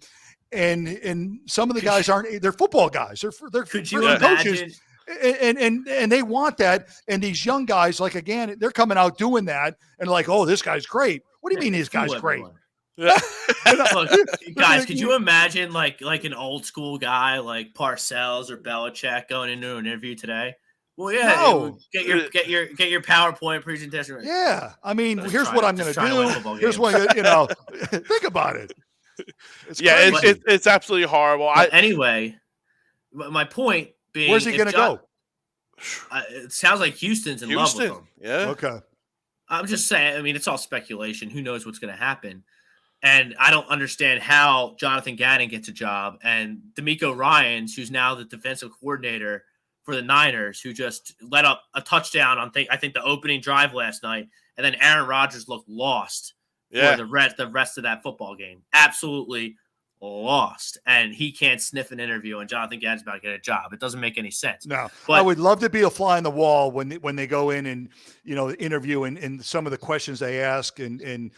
and some of the guys they're football guys. They're could you imagine? Coaches. And they want that. And these young guys, like again, they're coming out doing that and like, oh, this guy's great. What do you mean this guy's great? Yeah. Look, guys, could you imagine like an old school guy like Parcells or Belichick going into an interview today? Well, get your PowerPoint presentation. Yeah, I mean, here's what I'm going to do. Here's what think about it. It's absolutely horrible. Anyway, my point being, where's he going to go? It sounds like Houston's in love with him. Yeah. Okay. I'm just saying. I mean, it's all speculation. Who knows what's going to happen? And I don't understand how Jonathon Gannon gets a job and D'Amico Ryans, who's now the defensive coordinator for the Niners, who just let up a touchdown on I think the opening drive last night, and then Aaron Rodgers looked lost for the rest of that football game. Absolutely lost, and he can't sniff an interview, and Jonathan Gannon's about to get a job. It doesn't make any sense. No, but I would love to be a fly on the wall when they go in and interview and some of the questions they ask and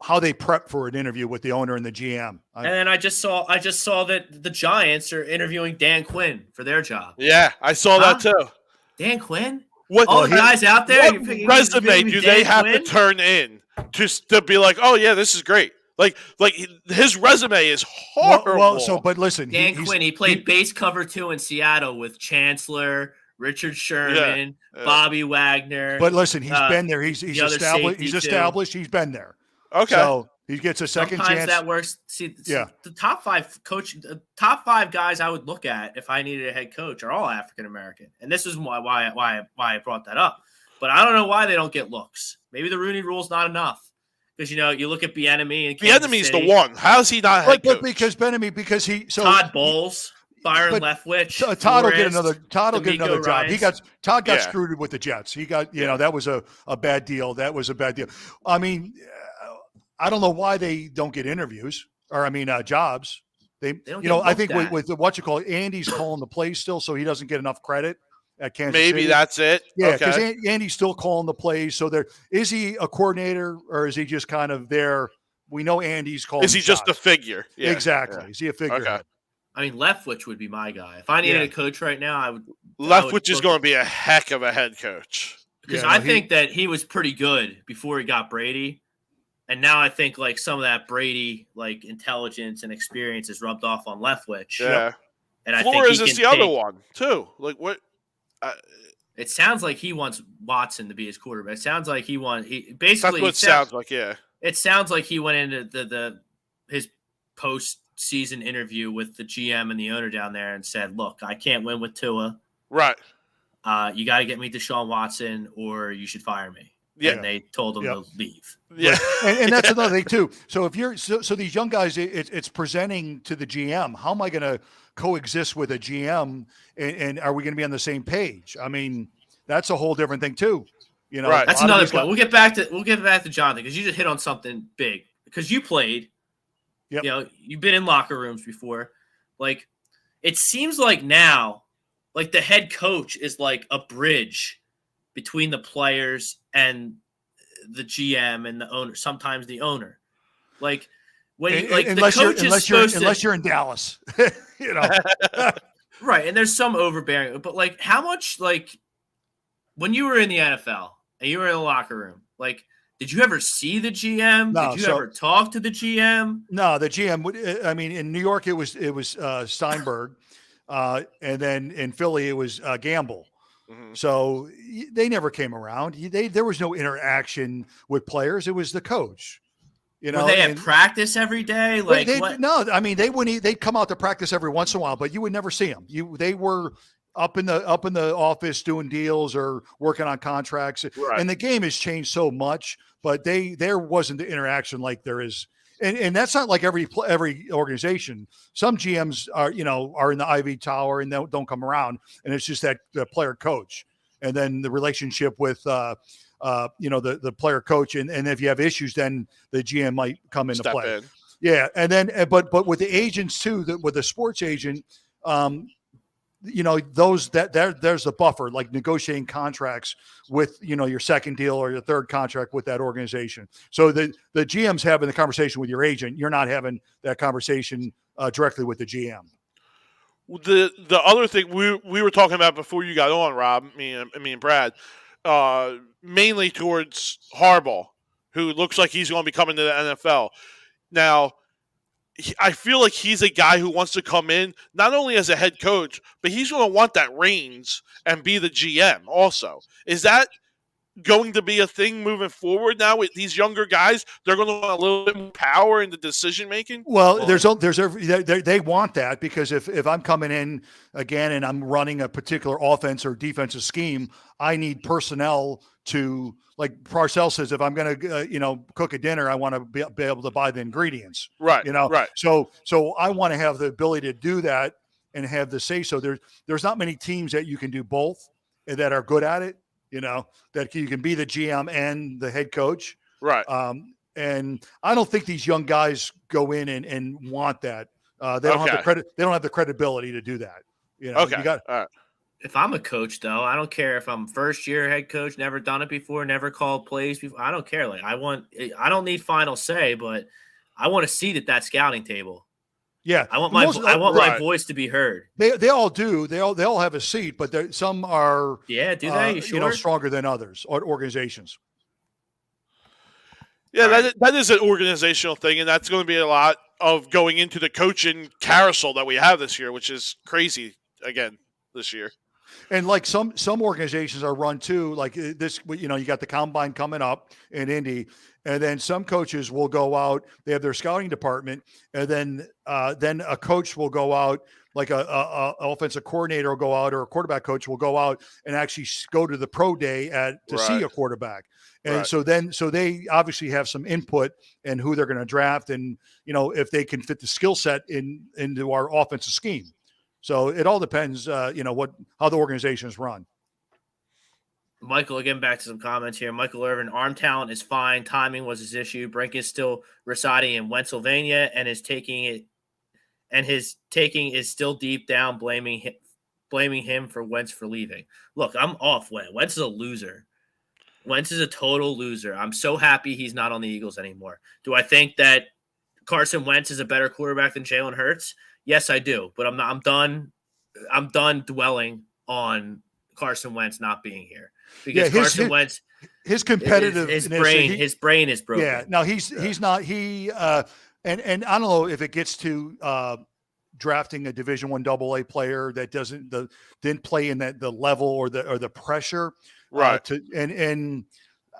how they prep for an interview with the owner and the GM. And I just saw that the Giants are interviewing Dan Quinn for their job. Yeah, I saw that too. Dan Quinn? All the guys out there? What resume do they have to turn in to be like, oh yeah, this is great? Like his resume is horrible. But listen, Dan Quinn, he played base cover 2 in Seattle with Chancellor, Richard Sherman, Bobby Wagner. But listen, he's been there. He's established. He's established. He's been there. Okay. So he gets a second Sometimes chance. that works. See, the top 5 guys I would look at if I needed a head coach are all African American, and this is why I brought that up. But I don't know why they don't get looks. Maybe the Rooney Rule's not enough. Because you look at Bieniemy and Bieniemy's the one. How's he not head coach? Because Bieniemy, Todd Bowles, Byron Leftwich, Todd will get another job. Ryans. Todd got screwed with the Jets. He got that was a bad deal. That was a bad deal. I mean, I don't know why they don't get interviews jobs. They I think with what you call Andy's calling the plays still, so he doesn't get enough credit. At Kansas City. That's it. Yeah, because Andy's still calling the plays. So is he a coordinator or is he just kind of there? We know Andy's calling. Is he just a figure? Yeah. Exactly. Is he a figure? Okay. I mean, Leftwich would be my guy. If I needed a coach right now, I would. Leftwich is going to be a heck of a head coach. Because I think that he was pretty good before he got Brady. And now I think like some of that Brady like intelligence and experience is rubbed off on Leftwich. Yeah. And I Flores think is the other one too. Like what? It sounds like he wants Watson to be his quarterback. It sounds like he basically. That's what it sounds like. Yeah. It sounds like he went into his post-season interview with the GM and the owner down there and said, "Look, I can't win with Tua. Right. You got to get me Deshaun Watson, or you should fire me." Yeah. And they told him to leave. Yeah. and that's another thing too. So if you're so these young guys, it's presenting to the GM. How am I going to coexist with a GM, and are we going to be on the same page? I mean, that's a whole different thing too. Right. That's another point. We'll get back to Jonathan because you just hit on something big. Because you played, you've been in locker rooms before. Like, it seems like now, like the head coach is like a bridge between the players and the GM and the owner. Sometimes the owner, like. Unless you're in Dallas, right? And there's some overbearing, but like, how much like when you were in the NFL and you were in the locker room, like, did you ever see the GM? No, did you ever talk to the GM? No, the GM would. I mean, in New York it was Steinberg, and then in Philly it was Gamble. Mm-hmm. So they never came around. There was no interaction with players. It was the coach. Were they at practice every day? Like no, I mean they wouldn't. They'd come out to practice every once in a while, but you would never see them. They were up in the office doing deals or working on contracts. Right. And the game has changed so much, but there wasn't the interaction like there is. And that's not like every organization. Some GMs are in the Ivy Tower and don't come around, and it's just that the player coach, and then the relationship with the player coach, and if you have issues, then the GM might come into Step play. in. Yeah, and then but with the agents too, with the sports agent, there's the buffer, like negotiating contracts with your second deal or your third contract with that organization. So the GM's having the conversation with your agent. You're not having that conversation directly with the GM. The other thing we were talking about before you got on, Rob, me and Brad. Mainly towards Harbaugh, who looks like he's going to be coming to the NFL. Now, I feel like he's a guy who wants to come in not only as a head coach, but he's going to want that reins and be the GM also. Is that going to be a thing moving forward now with these younger guys? They're going to want a little bit more power in the decision making. Well, they want that, because if I'm coming in again and I'm running a particular offense or defensive scheme, I need personnel to, like Parcells says, if I'm going to cook a dinner, I want to be able to buy the ingredients. Right. Right. So I want to have the ability to do that and have the say so. There's not many teams that you can do both that are good at it. That you can be the GM and the head coach. Right. And I don't think these young guys go in and want that. They don't have the credit. They don't have the credibility to do that. You know, you got. All right. If I'm a coach, though, I don't care if I'm first year head coach, never done it before, never called plays before. I don't care. Like I don't need final say, but I want to see that scouting table. Yeah, I want my voice to be heard. They all do. They all have a seat, but some are do they? You sure? Stronger than others or organizations. Yeah, that is an organizational thing, and that's going to be a lot of going into the coaching carousel that we have this year, which is crazy again this year. And like some organizations are run too, like this, you got the combine coming up in Indy, and then some coaches will go out. They have their scouting department, and then a coach will go out, like a offensive coordinator will go out, or a quarterback coach will go out and actually go to the pro day to see a quarterback. And so they obviously have some input in who they're going to draft, and if they can fit the skill set into our offensive scheme. So it all depends, how the organization is run. Michael, again, back to some comments here. Michael Irvin, arm talent is fine. Timing was his issue. Brink is still residing in Pennsylvania, and his taking is still deep down, blaming him for Wentz for leaving. Look, I'm off Wentz. Wentz is a loser. Wentz is a total loser. I'm so happy he's not on the Eagles anymore. Do I think that Carson Wentz is a better quarterback than Jalen Hurts? Yes, I do, but I'm done. I'm done dwelling on Carson Wentz not being here because Carson Wentz, his competitive, his brain is broken. Yeah, no, he's not. And I don't know if it gets to drafting a Division I AA player that didn't play in the level or the pressure, right?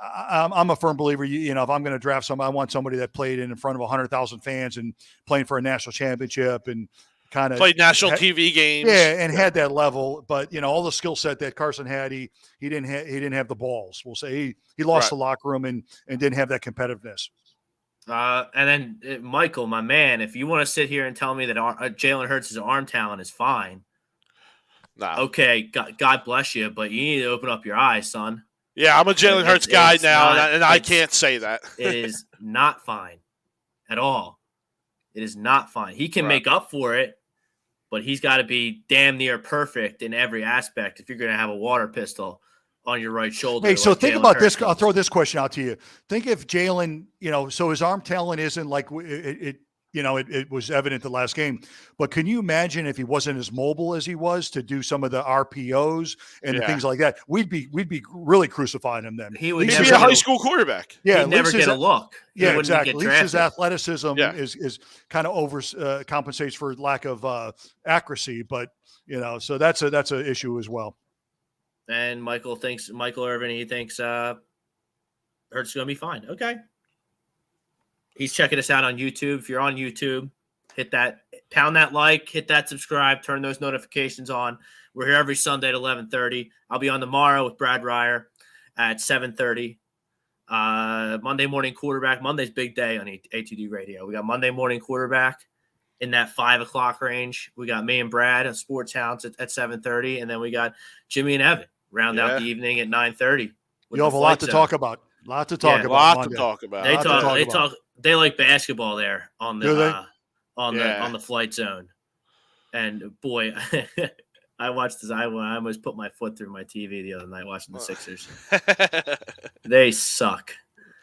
I'm a firm believer. If I'm going to draft somebody, I want somebody that played in front of 100,000 fans and playing for a national championship and kind of played national TV games. Yeah, and had that level. But all the skill set that Carson had, he didn't have the balls. We'll say he lost the locker room and didn't have that competitiveness. And then Michael, my man, if you want to sit here and tell me that Jalen Hurts' arm talent is fine, okay, God bless you, but you need to open up your eyes, son. Yeah, I'm a Jalen Hurts guy now, and I can't say that. It is not fine at all. It is not fine. He can make up for it, but he's got to be damn near perfect in every aspect if you're going to have a water pistol on your right shoulder. Hey, so think about this. I'll throw this question out to you. Think if Jalen, so his arm talent isn't like it was evident the last game, but can you imagine if he wasn't as mobile as he was to do some of the RPOs and things like that? We'd be really crucifying him then. He would be a high school quarterback. Yeah, he'd never get a look. Yeah, exactly. At least his athleticism is kind of compensates for lack of accuracy, but so that's an issue as well. And Michael Irvin, he thinks Hurts is going to be fine. Okay. He's checking us out on YouTube. If you're on YouTube, pound that like, hit that subscribe, turn those notifications on. We're here every Sunday at 11:30. I'll be on tomorrow with Brad Ryer at 7:30. Monday morning quarterback. Monday's big day on ATD Radio. We got Monday morning quarterback in that 5 o'clock range. We got me and Brad at Sports Hounds at 7:30, and then we got Jimmy and Evan round out the evening at 9:30. You'll have a lot to talk about. Lot to talk about. They like basketball there on the flight zone, and boy, I watched this. I almost put my foot through my TV the other night watching the Sixers. They suck.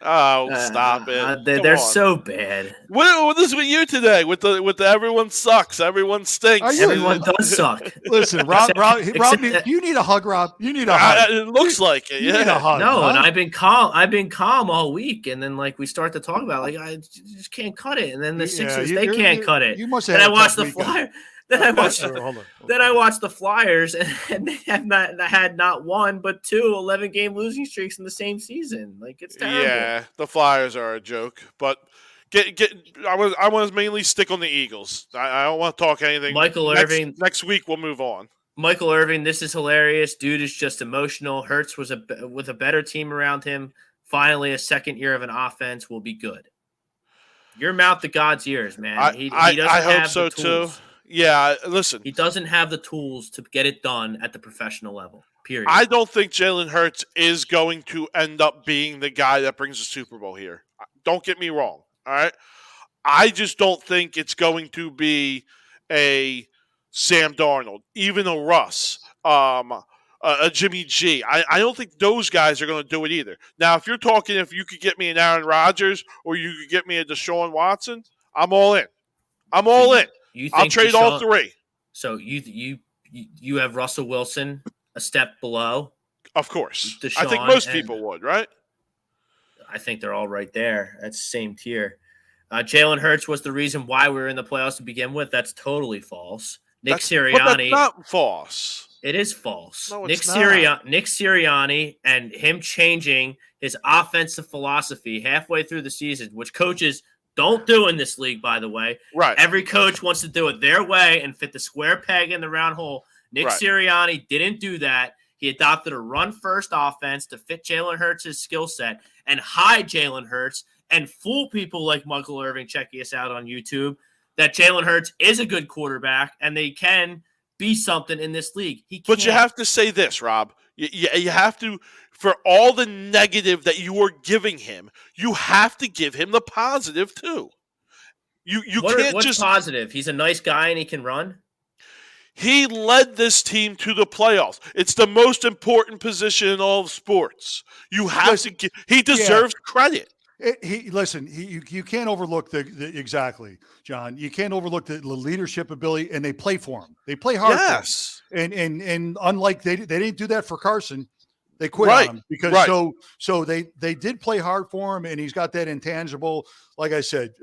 Oh, stop it! They're so bad. What is with you today? With the everyone sucks, everyone stinks. Everyone does suck. Listen, Rob, you need a hug, Rob. You need a hug. It looks like it. You need a hug. No, and I've been calm all week, and then we start to talk about I just can't cut it, and then the Sixers they can't cut it. You must have. And I watched the Flyers. Then I watched the Flyers, and they have had not one but 2 11-game losing streaks in the same season. It's terrible. Yeah, the Flyers are a joke. But I want to mainly stick on the Eagles. I don't want to talk anything. Michael Irvin. Next week we'll move on. Michael Irvin, this is hilarious. Dude is just emotional. Hurts with a better team around him. Finally, a second year of an offense will be good. Your mouth to God's ears, man. He doesn't I hope have so the tools. too. Yeah, listen. He doesn't have the tools to get it done at the professional level, period. I don't think Jalen Hurts is going to end up being the guy that brings the Super Bowl here. Don't get me wrong, all right? I just don't think it's going to be a Sam Darnold, even a Russ, a Jimmy G. I don't think those guys are going to do it either. Now, if you're talking if you could get me an Aaron Rodgers or you could get me a Deshaun Watson, I'm all in. I'm all in. I'll trade all three. So you have Russell Wilson a step below? Of course. Deshaun, I think most people would, right? I think they're all right there. That's the same tier. Jalen Hurts was the reason why we were in the playoffs to begin with. That's totally false. Sirianni. But that's not false. It is false. No, Nick Sirianni and him changing his offensive philosophy halfway through the season, which coaches don't do in this league, by the way. Right. Every coach wants to do it their way and fit the square peg in the round hole. Nick Sirianni didn't do that. He adopted a run-first offense to fit Jalen Hurts' skill set and hide Jalen Hurts and fool people like Michael Irving, checking us out on YouTube, that Jalen Hurts is a good quarterback and they can be something in this league. But you have to say this, Rob. You have to, for all the negative that you are giving him, you have to give him the positive too. What's positive? He's a nice guy and he can run? He led this team to the playoffs. It's the most important position in all of sports. You have to give. He deserves credit. You can't overlook exactly, John. You can't overlook the leadership ability, and they play for him. They play hard. Yes. For him. And unlike they didn't do that for Carson, they quit on him because so they did play hard for him, and he's got that intangible. Like I said,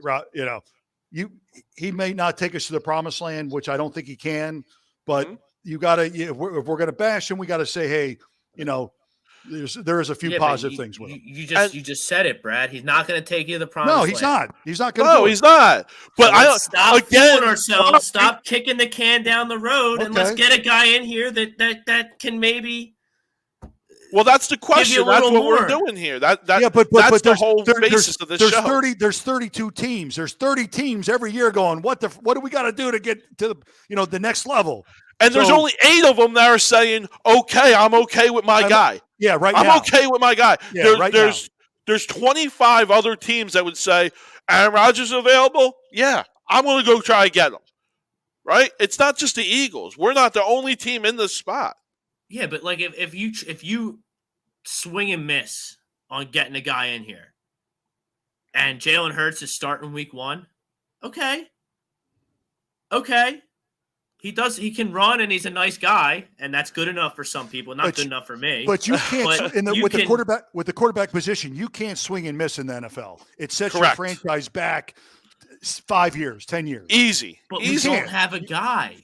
he may not take us to the promised land, which I don't think he can. But you got to, if we're going to bash him, we got to say, hey, there is a few positive things with him. You just said it, Brad. He's not going to take you to the promised land. No, he's not. He's not going to. No, he's not. But stop fooling ourselves. Stop kicking the can down the road, and let's get a guy in here that can maybe. Well, that's the question. That's what we're doing here. But that's the whole basis of this show. There's 32 teams. There's 30 teams every year going, what do we got to do to get to the next level? And there's only 8 of them that are saying, okay, I'm okay with my guy. Yeah, right. I'm okay with my guy. Yeah, there's 25 other teams that would say, Aaron Rodgers available? Yeah, I'm going to go try to get him. Right? It's not just the Eagles. We're not the only team in this spot. Yeah, but like if you swing and miss on getting a guy in here, and Jalen Hurts is starting week 1, okay, he can run and he's a nice guy, and that's good enough for some people, not good enough for me. But you can't with the quarterback position, you can't swing and miss in the NFL. It sets your franchise back 5 years, 10 years, easy. But we don't have a guy.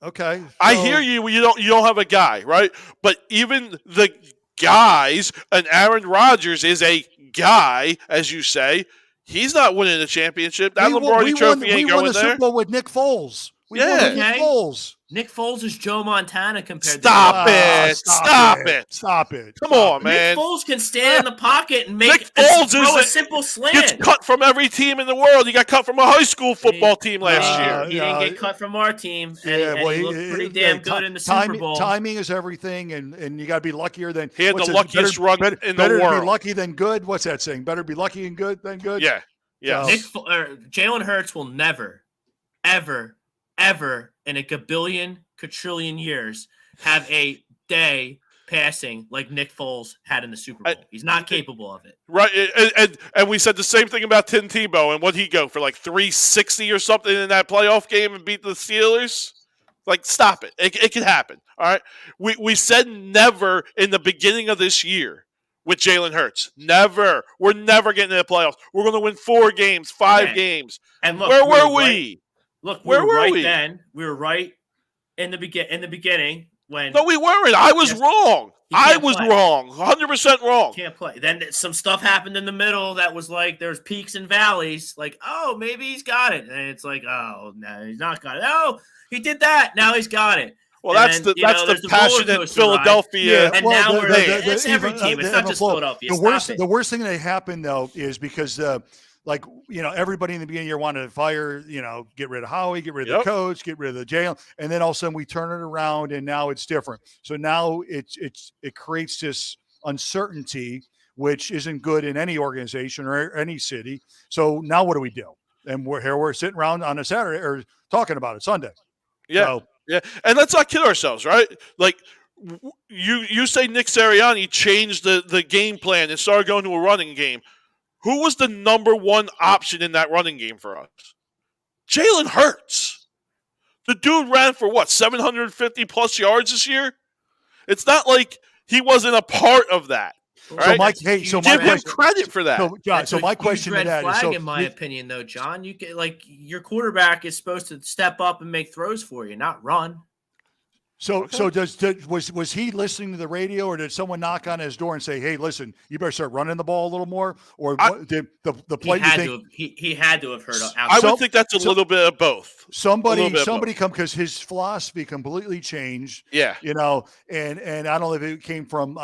Okay. I hear you. You don't have a guy, right? But even the guys, and Aaron Rodgers is a guy, as you say. He's not winning the championship. That Lombardi Trophy ain't going there. We won the Super Bowl with Nick Foles. Nick Foles. Nick Foles is Joe Montana compared Stop to it. Stop it. Come on, man. Nick Foles can stand in the pocket and throw a simple slant. Gets cut from every team in the world. He got cut from a high school football team last year. He didn't get cut from our team, and he looked pretty damn good in the Super Bowl. Timing is everything, and you got to be luckier than. He had the luckiest run in the world. Better be lucky than good. What's that saying? Better be lucky and good than good. Yeah. Jalen Hurts will never, ever in a quadrillion years have a day passing like Nick Foles had in the Super Bowl. He's not capable of it. Right. And we said the same thing about Tim Tebow. And what'd he go for, like 360 or something in that playoff game and beat the Steelers? Like, stop it. It can happen. All right. We said never in the beginning of this year with Jalen Hurts. Never. We're never getting to the playoffs. We're going to win 4 games, 5 games. And look, where were we? Look, where were we then? We were right in the beginning when. No, we weren't. I was wrong. I was wrong. 100% wrong. Can't play. Then some stuff happened in the middle that was like there's peaks and valleys. Like, oh, maybe he's got it, and it's like, oh, no, he's not got it. Oh, he did that. Now he's got it. Well, that's the passionate Philadelphia. Yeah, and now it's every team. It's not just Philadelphia. The worst thing that happened though is because like, everybody in the beginning of the year wanted to fire, get rid of Howie, get rid of the coach, get rid of the Jalen. And then all of a sudden we turn it around and now it's different. So now it creates this uncertainty, which isn't good in any organization or any city. So now what do we do? And we're sitting around on a Saturday or talking about it Sunday. Yeah. So, yeah. And let's not kid ourselves, right? Like, you say Nick Sirianni changed the game plan and started going to a running game. Who was the number one option in that running game for us? Jalen Hurts. The dude ran for 750 plus yards this year? It's not like he wasn't a part of that. Right? Give him credit for that. So, John, my question to that is, in my opinion, though, John, you can, your quarterback is supposed to step up and make throws for you, not run. So was he listening to the radio, or did someone knock on his door and say, "Hey, listen, you better start running the ball a little more"? Or did the play? He had to have heard. I would think that's a little bit of both. Somebody come, because his philosophy completely changed. Yeah, and I don't know if it came from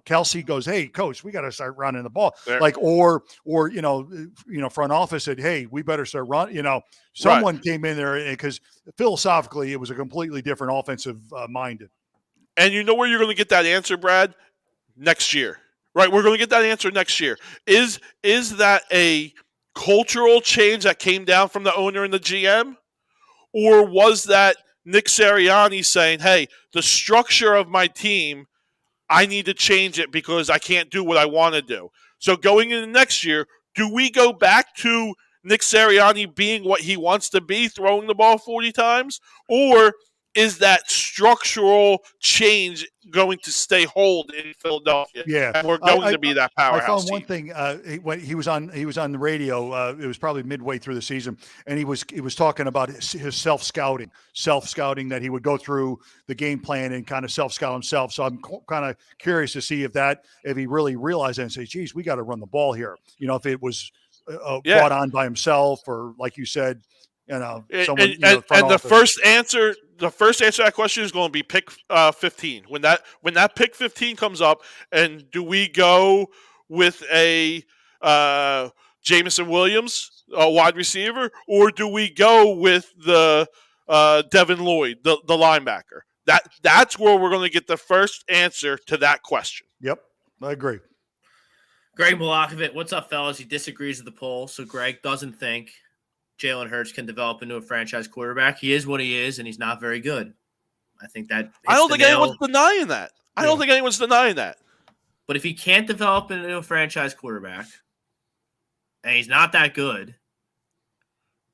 Kelsey goes, "Hey, coach, we got to start running the ball," there. or front office said, "Hey, we better start running." Someone came in there because philosophically it was a completely different offensive minded. And you know where you're going to get that answer, Brad? Next year, right? We're going to get that answer next year. Is that a cultural change that came down from the owner and the GM? Or was that Nick Sirianni saying, hey, the structure of my team, I need to change it because I can't do what I want to do. So going into next year, do we go back to Nick Sirianni being what he wants to be, throwing the ball 40 times? Or is that structural change going to stay hold in Philadelphia? Yeah, and we're going to be that powerhouse. I found team. one thing when he was on the radio. It was probably midway through the season, and he was talking about his self scouting that he would go through the game plan and kind of self scout himself. So I'm kind of curious to see if he really realized that and say, "Geez, we got to run the ball here." If it was brought on by himself, or like you said, someone. And the first answer to that question is going to be pick 15. When that pick 15 comes up, and do we go with a Jameson Williams, a wide receiver, or do we go with the Devin Lloyd, the linebacker? That's where we're going to get the first answer to that question. Yep, I agree. Greg Malakovic, what's up, fellas? He disagrees with the poll, so Greg doesn't think Jalen Hurts can develop into a franchise quarterback. He is what he is, and he's not very good. I think that I don't think anyone's denying that. I don't think anyone's denying that. But if he can't develop into a franchise quarterback, and he's not that good,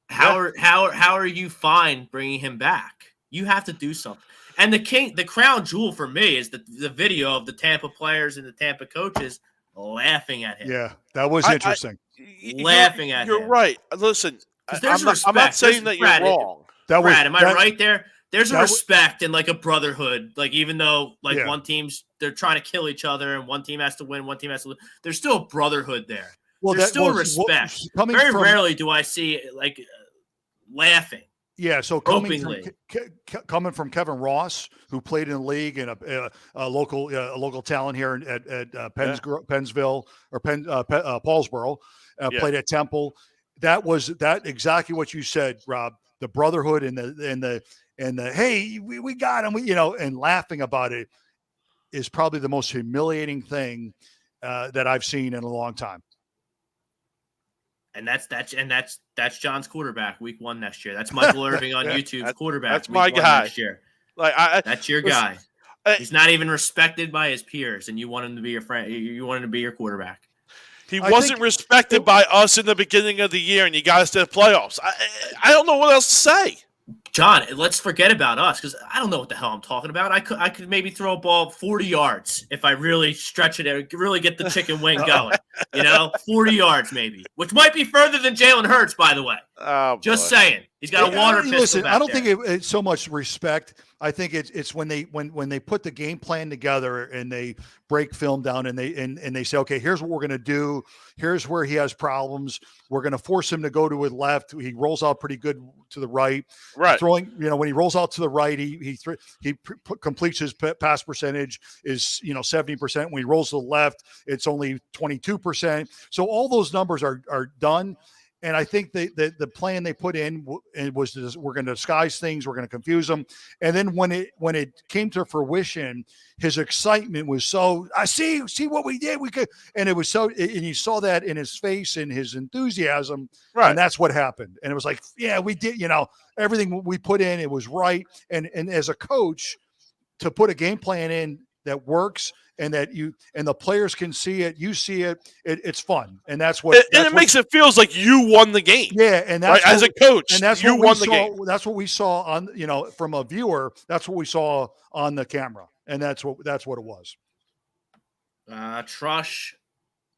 how are you fine bringing him back? You have to do something. And the crown jewel for me is the video of the Tampa players and the Tampa coaches laughing at him. Yeah, that was interesting. Laughing at him. You're right. Listen, I'm not saying that you're wrong. Brad, am I right there? There's a respect and a brotherhood. Even though one team's they're trying to kill each other and one team has to win, one team has to lose. There's still a brotherhood there. Well, there's still respect. Very rarely do I see laughing. Yeah, so coming from Kevin Ross, who played in the league and a local talent here at Pennsville or Paulsboro, played at Temple. That exactly what you said, Rob. The brotherhood and the hey, we got him, and laughing about it is probably the most humiliating thing that I've seen in a long time. And that's John's quarterback week 1 next year. That's Michael Irving on YouTube's quarterback. That's my guy next year. That's your guy. He's not even respected by his peers, and you want him to be your friend. You want him to be your quarterback. He wasn't respected by us in the beginning of the year, and you got us to the playoffs. I don't know what else to say. John, let's forget about us because I don't know what the hell I'm talking about. I could maybe throw a ball 40 yards if I really stretch it, really get the chicken wing going. 40 yards maybe, which might be further than Jalen Hurts, by the way. Just saying. He's got a water pistol. Listen, back I don't there. think it's so much respect. I think it's when they put the game plan together and they break film down and they say, okay, here's what we're going to do. Here's where he has problems. We're going to force him to go to his left. He rolls out pretty good to the right. Right. Throwing, when he rolls out to the right, he completes his pass percentage is 70%. When he rolls to the left, it's only 22%. So all those numbers are done. And I think the plan they put in was we're going to disguise things, we're going to confuse them. And then when it came to fruition, his excitement was so, I see what we did. We could, and it was so, and you saw that in his face and his enthusiasm. Right. And that's what happened. And it was like, yeah, we did, everything we put in, it was right. And as a coach, to put a game plan in that works and that the players can see it, you see it, it's fun. And that's what it makes it feels like you won the game. Yeah, and that's right? As a coach, and that's you what won the game. That's what we saw on, from a viewer, that's what we saw on the camera. And that's what it was. Trush,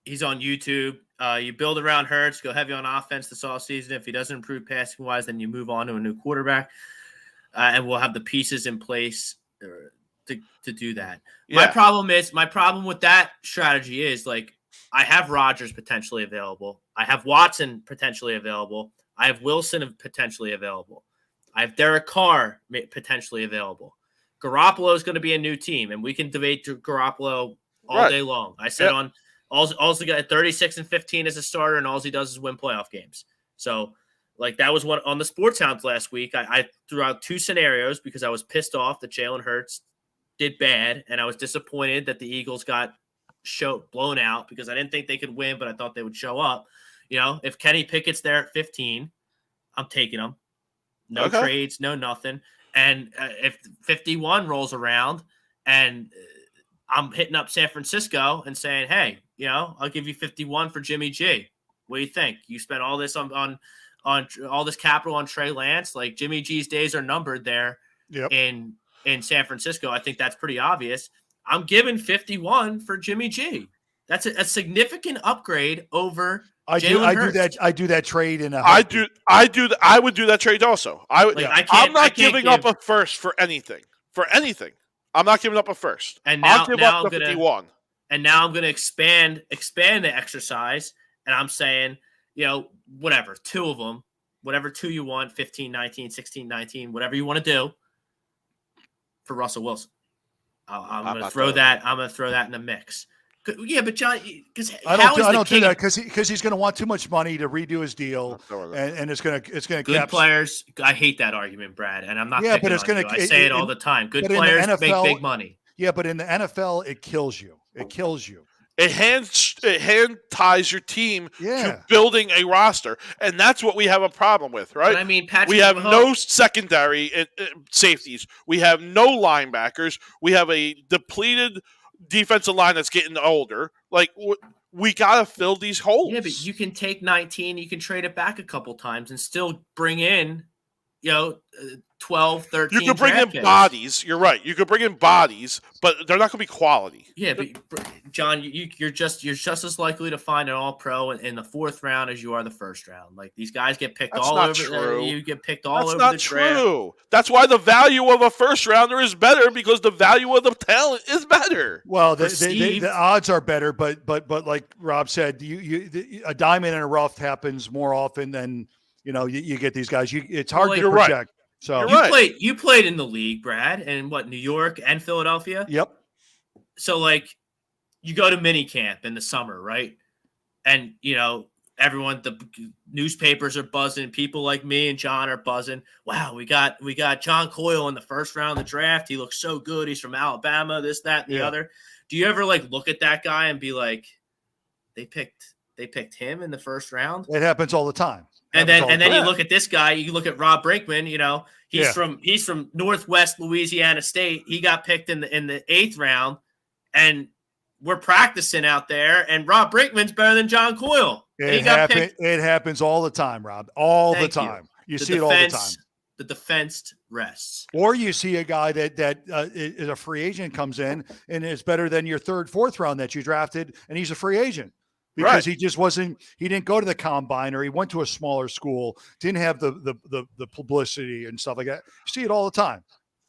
he's on YouTube. You build around Hurts, go heavy on offense this offseason. If he doesn't improve passing wise, then you move on to a new quarterback. And we'll have the pieces in place to do that. Yeah. My problem with that strategy is, like, I have Rodgers potentially available. I have Watson potentially available. I have Wilson potentially available. I have Derek Carr potentially available. Garoppolo is going to be a new team, and we can debate Garoppolo all day long. I said all he got 36-15 as a starter, and all he does is win playoff games. So, like, that was what on the Sports Hounds last week. I threw out two scenarios because I was pissed off that Jalen Hurts did bad, and I was disappointed that the Eagles got blown out because I didn't think they could win, but I thought they would show up. If Kenny Pickett's there at 15, I'm taking him. No trades, no nothing. And if 51 rolls around and I'm hitting up San Francisco and saying, hey, I'll give you 51 for Jimmy G. What do you think? You spent all this on all this capital on Trey Lance. Like, Jimmy G's days are numbered there in San Francisco. I think that's pretty obvious. I'm giving 51 for Jimmy G. That's a significant upgrade over Jalen Hurts. I do that trade in a heartbeat. I would do that trade also. I'm not giving up a first for anything. I'm not giving up a first. And now, I'll give up the 51. And now I'm going to expand the exercise, and I'm saying, whatever, two of them, whatever two you want, 15, 19, 16, 19, whatever you want to do for Russell Wilson. I'm going to throw that. I'm going to throw that in the mix. Yeah, but John, because I don't do that because he's going to want too much money to redo his deal, and it's going to good players. I hate that argument, Brad, and I'm not. Yeah, but it's going to. I say it all the time. Good players NFL, make big money. Yeah, but in the NFL, it kills you. It kills you. It hand ties your team to building a roster, and that's what we have a problem with, right? But I mean, Patrick we have Mahomes. No secondary safeties. We have no linebackers. We have a depleted defensive line that's getting older. Like, we got to fill these holes. Yeah, but you can take 19, you can trade it back a couple times and still bring in, 12, 13. You could bring in bodies. You're right. You could bring in bodies, but they're not going to be quality. Yeah, but John, you're just as likely to find an All-Pro in the fourth round as you are the first round. Like, these guys get picked all over. True. You get picked all over the draft. That's not true. That's why the value of a first rounder is better, because the value of the talent is better. Well, the odds are better, but like Rob said, a diamond in a rough happens more often than you get these guys. It's hard to project. Right. So you played in the league, Brad, in New York and Philadelphia? Yep. So, like, you go to minicamp in the summer, right? And, everyone, the newspapers are buzzing. People like me and John are buzzing. Wow, we got John Coyle in the first round of the draft. He looks so good. He's from Alabama, this, that, and the other. Do you ever, look at that guy and be like, they picked him in the first round? It happens all the time. And then you look at this guy. You look at Rob Brinkman. He's from Northwest Louisiana State. He got picked in the 8th round, and we're practicing out there. And Rob Brinkman's better than John Coyle. It happens all the time, Rob. All the time. You see it all the time. The defense rests. Or you see a guy that is a free agent, comes in and is better than your 3rd, 4th round that you drafted, and he's a free agent. because he just wasn't. He didn't go to the combine, or he went to a smaller school. Didn't have the publicity and stuff like that. You see it all the time.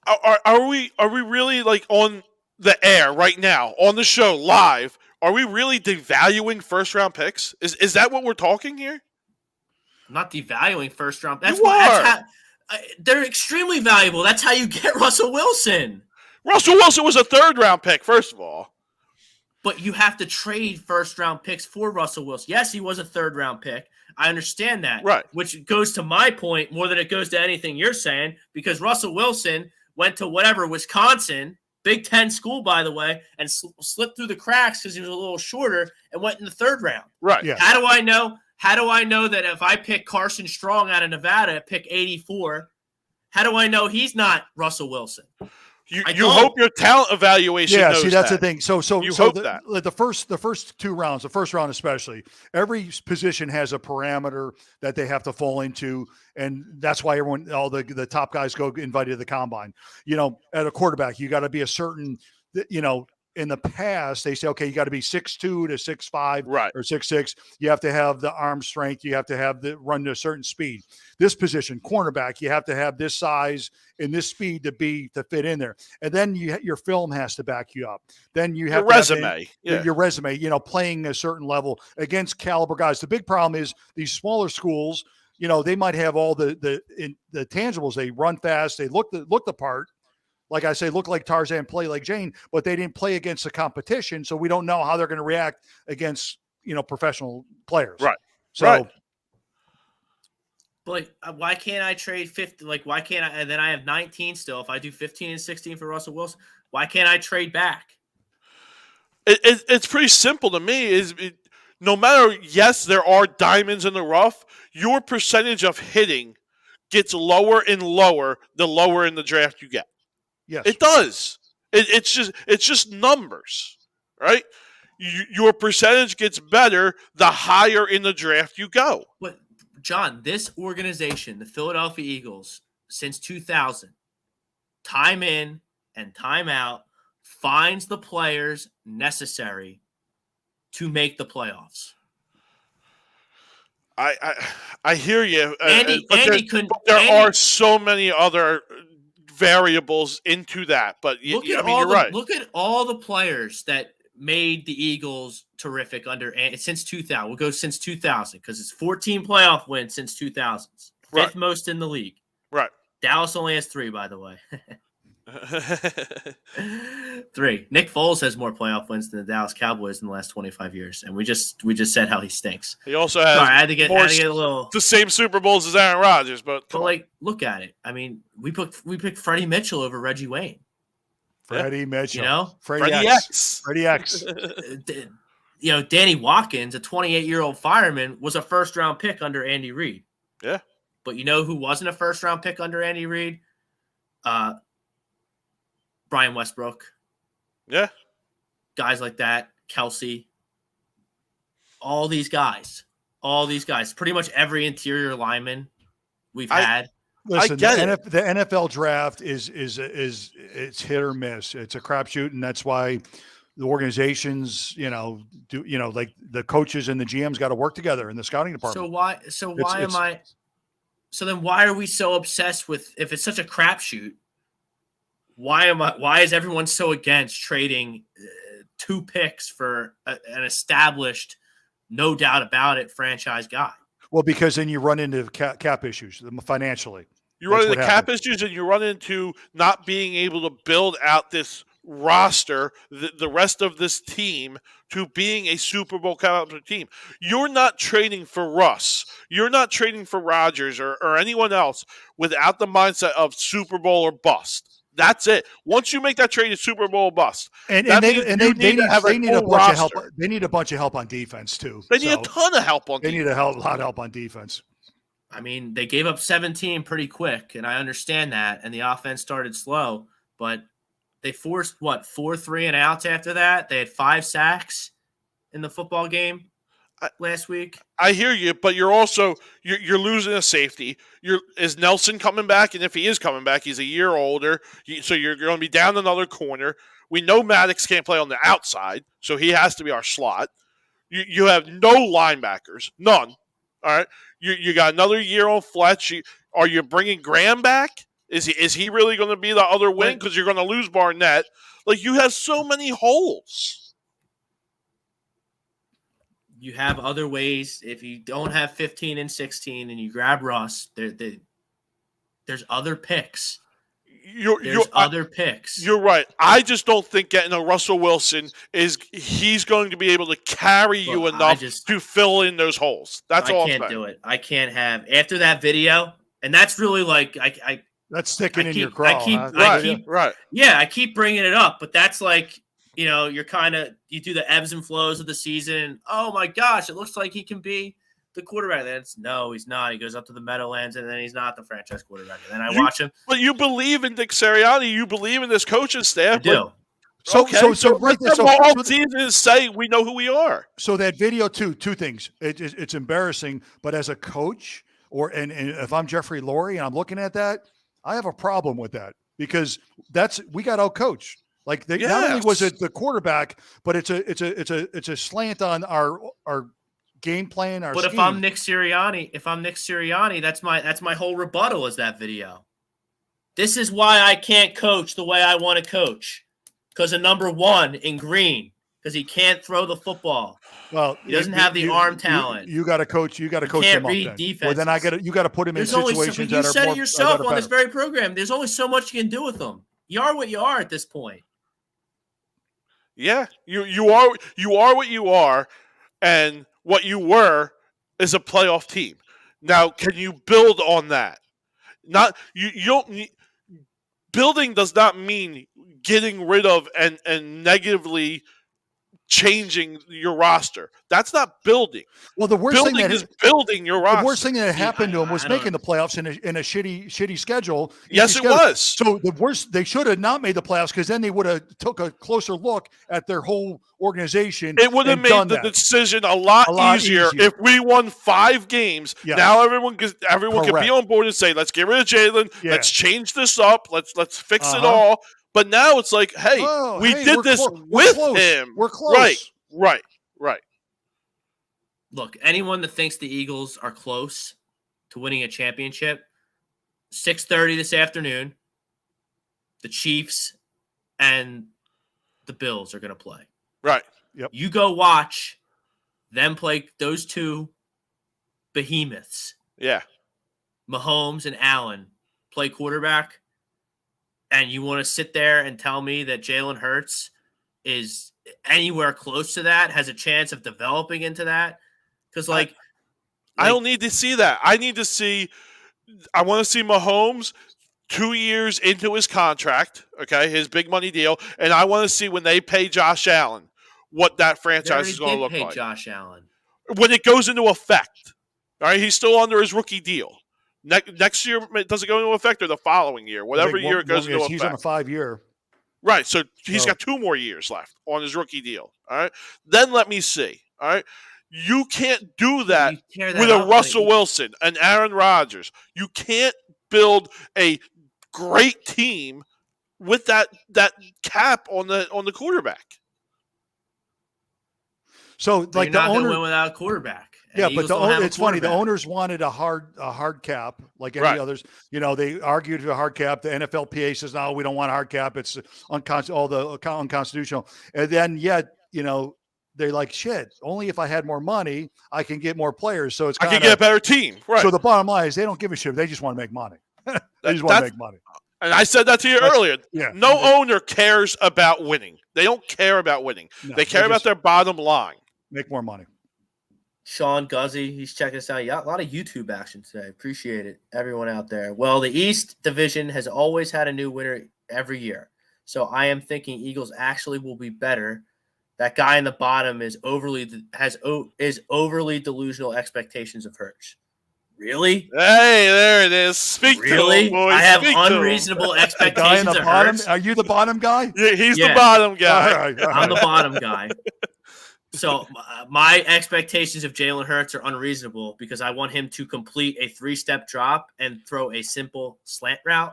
Are we really like on the air right now on the show live? Are we really devaluing first round picks? Is that what we're talking here? I'm not devaluing first round. That's how they're extremely valuable. That's how you get Russell Wilson. Russell Wilson was a third round pick, first of all. But you have to trade first round picks for Russell Wilson. Yes, he was a third round pick. I understand that. Right. Which goes to my point more than it goes to anything you're saying, because Russell Wilson went to Wisconsin, Big Ten school, by the way, and slipped through the cracks because he was a little shorter and went in the third round. Right. Yeah. How do I know? How do I know that if I pick Carson Strong out of Nevada at pick 84, how do I know he's not Russell Wilson? You hope your talent evaluation. Yeah, knows see, that's that. the thing. So the first 2 rounds, the first round especially, every position has a parameter that they have to fall into, and that's why all the top guys go invited to the combine. At a quarterback, you got to be a certain, in the past, they say, okay, you got to be 6'2" to 6'5", right, or 6'6". You have to have the arm strength. You have to have the run to a certain speed. This position, cornerback, you have to have this size and this speed to fit in there. And then your film has to back you up. Then you have your resume, playing a certain level against caliber guys. The big problem is these smaller schools. They might have all the tangibles. They run fast. They look the part. Like I say, look like Tarzan, play like Jane, but they didn't play against the competition, so we don't know how they're going to react against professional players. Right. So, right. But why can't I trade 50? Like, why can't I? And then I have 19 still. If I do 15 and 16 for Russell Wilson, why can't I trade back? It's pretty simple to me. No matter, yes, there are diamonds in the rough, your percentage of hitting gets lower and lower the lower in the draft you get. Yes, it does. It's just numbers, right? Your percentage gets better the higher in the draft you go. But John, this organization, the Philadelphia Eagles, since 2000, time in and time out, finds the players necessary to make the playoffs. I hear you. There are so many other variables into that, but you're right. Look at all the players that made the Eagles terrific since 2000. We'll go since 2000 because it's 14 playoff wins since 2000. Fifth most in the league. Right. Dallas only has 3, by the way. 3. Nick Foles has more playoff wins than the Dallas Cowboys in the last 25 years, and we just said how he stinks. He also has. Sorry, I had to get a little the same Super Bowls as Aaron Rodgers, but look at it. I mean, we picked Freddie Mitchell over Reggie Wayne. Freddie Mitchell, Freddie X. Freddie X. Danny Watkins, a 28-year-old fireman, was a first-round pick under Andy Reid. Yeah, but you know who wasn't a first-round pick under Andy Reid? Brian Westbrook. Yeah. Guys like that, Kelsey. All these guys. Pretty much every interior lineman we've had. Listen, the NFL draft is it's hit or miss. It's a crapshoot, and that's why the organizations, like the coaches and the GMs got to work together in the scouting department. So then why are we so obsessed with, if it's such a crapshoot, why is everyone so against trading 2 picks for an established, no doubt about it, franchise guy? Well, because then you run into cap issues financially. You run into cap issues, and you run into not being able to build out this roster, the rest of this team, to being a Super Bowl caliber team. You're not trading for Russ. You're not trading for Rodgers or anyone else without the mindset of Super Bowl or bust. That's it. Once you make that trade, it's Super Bowl bust. And they need a bunch of help. They need a bunch of help on defense too. They need a ton of help on defense. They need a lot of help on defense. I mean, they gave up 17 pretty quick, and I understand that. And the offense started slow, but they forced 4 3-and-outs after that. They had 5 sacks in the football game last week. I hear you, but you're also you're losing a safety. Is Nelson coming back? And if he is coming back, he's a year older, so you're going to be down another corner. We know Maddox can't play on the outside, so he has to be our slot. You have no linebackers, none. All right, you got another year on Fletch. Are you bringing Graham back? Is he really going to be the other wing? Because you're going to lose Barnett. Like, you have so many holes. You have other ways. If you don't have 15 and 16 and you grab Russ, there's other picks. There's other picks. You're right. I just don't think getting a Russell Wilson he's going to be able to carry you enough to fill in those holes. That's all I'm saying. I can't do it. I can't have after that video, and that's really like that's sticking in your craw. I keep bringing it up, but that's like, you know, you do the ebbs and flows of the season. Oh my gosh, it looks like he can be the quarterback. Then no, he's not. He goes up to the Meadowlands, and then he's not the franchise quarterback. And then I watch him. But you believe in Nick Sirianni. You believe in this coaching staff. I do. So all seasons say we know who we are. So that video, two things. It's embarrassing, but as a coach, and if I'm Jeffrey Lurie and I'm looking at that, I have a problem with that because we got out-coached. Like not only was it the quarterback, but it's a slant on our game plan. But if I'm Nick Sirianni, that's my whole rebuttal is that video. This is why I can't coach the way I want to coach. Because of number one in green, because he can't throw the football. Well, he doesn't have the arm talent. You got to coach. You got to coach him up. Then. Defense. Well, then you got to put him in situations that are. You said it yourself on this very program. There's only so much you can do with them. You are what you are at this point. Yeah, you are what you are, and what you were is a playoff team. Now, can you build on that? Not you don't need. Building does not mean getting rid of and negatively changing your roster. That's not building. Well, the worst thing is building your roster. The worst thing that happened to him was making the playoffs in a shitty schedule. Yes, it was. So the worst, they should have not made the playoffs because then they would have took a closer look at their whole organization. It would have made the decision a lot easier if we won 5 games. Yes. Now everyone can be on board and say, let's get rid of Jalen. Yeah. Let's change this up. Let's fix it all. But now it's like, we did this with him. We're close. Right. Look, anyone that thinks the Eagles are close to winning a championship, 6:30 this afternoon, the Chiefs and the Bills are going to play. Right. Yep. You go watch them play those two behemoths. Yeah. Mahomes and Allen play quarterback. And you want to sit there and tell me that Jalen Hurts is anywhere close to that, has a chance of developing into that? Because, I don't need to see that. I want to see Mahomes 2 years into his contract, okay, his big money deal, and I want to see when they pay Josh Allen what that franchise is going to look like. Josh Allen. When it goes into effect. All right, he's still under his rookie deal. Next year, does it go into effect or the following year? Whatever year it goes into effect. He's on a 5-year. Right, so he's got 2 more years left on his rookie deal. All right, then let me see. All right, you can't do that with a Russell Wilson and Aaron Rodgers. You can't build a great team with that cap on the quarterback. So, like the owner went without a quarterback. Yeah, but it's funny. The owners wanted a hard cap, like any others. You know, they argued for a hard cap. The NFLPA says, no, we don't want a hard cap. It's unconstitutional. And then, they're like, shit, only if I had more money, I can get more players. So I can get a better team. Right. So the bottom line is they don't give a shit. They just want to make money. They just want to make money. And I said that to you earlier. Yeah. No owner cares about winning. They don't care about winning. No, they care about their bottom line. Make more money. Sean Guzzi, he's checking us out. Yeah, a lot of YouTube action today. Appreciate it, everyone out there. Well, the East Division has always had a new winner every year. So I am thinking Eagles actually will be better. That guy in the bottom is overly delusional expectations of Hurts. Really? Hey, there it is. Speak really? To him, boys. I have unreasonable expectations of Hurts. Are you the bottom guy? Yeah, he's the bottom guy. All right. I'm the bottom guy. So my expectations of Jalen Hurts are unreasonable because I want him to complete a 3-step drop and throw a simple slant route.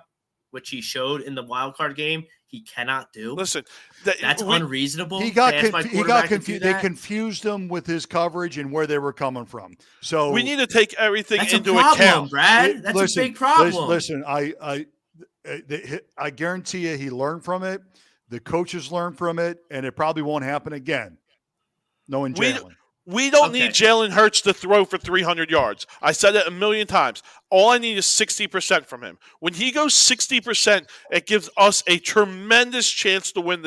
which he showed in the wild card game, he cannot do. Listen, that's unreasonable. He got confused. They confused him with his coverage and where they were coming from. So we need to take everything into That's a problem, account, Brad. That's a big problem. Listen, I guarantee you, he learned from it. The coaches learned from it, and it probably won't happen again. Knowing Jalen. We don't need Jalen Hurts to throw for 300 yards. I said it a million times. All I need is 60% from him. When he goes 60%, it gives us a tremendous chance to win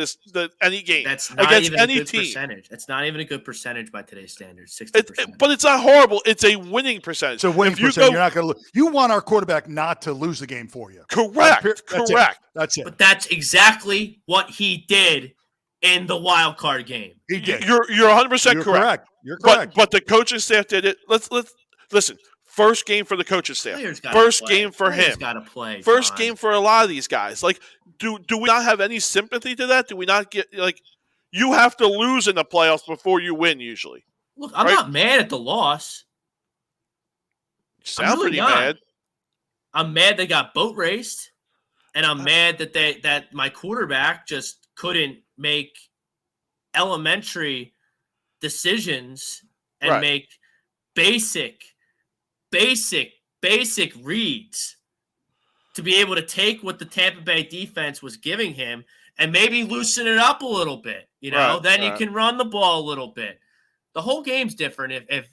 any game against any team. Percentage. That's not even a good percentage by today's standards. 60%. But it's not horrible. It's a winning percentage. It's a winning percentage. You're not going to lose. You want our quarterback not to lose the game for you. Correct. That's it. But that's exactly what he did in the wild card game. He did. You're 100% correct. You're correct. But the coaching staff did it. Let's listen. First game for the coaching staff. First game for him. First game for a lot of these guys. Like, do we not have any sympathy to that? Do we not get you have to lose in the playoffs before you win usually? Look, I'm not mad at the loss. You sound pretty mad. I'm mad they got boat raced, and I'm mad that my quarterback just couldn't make elementary decisions and make basic reads to be able to take what the Tampa Bay defense was giving him and maybe loosen it up a little bit. You can run the ball a little bit. The whole game's different. If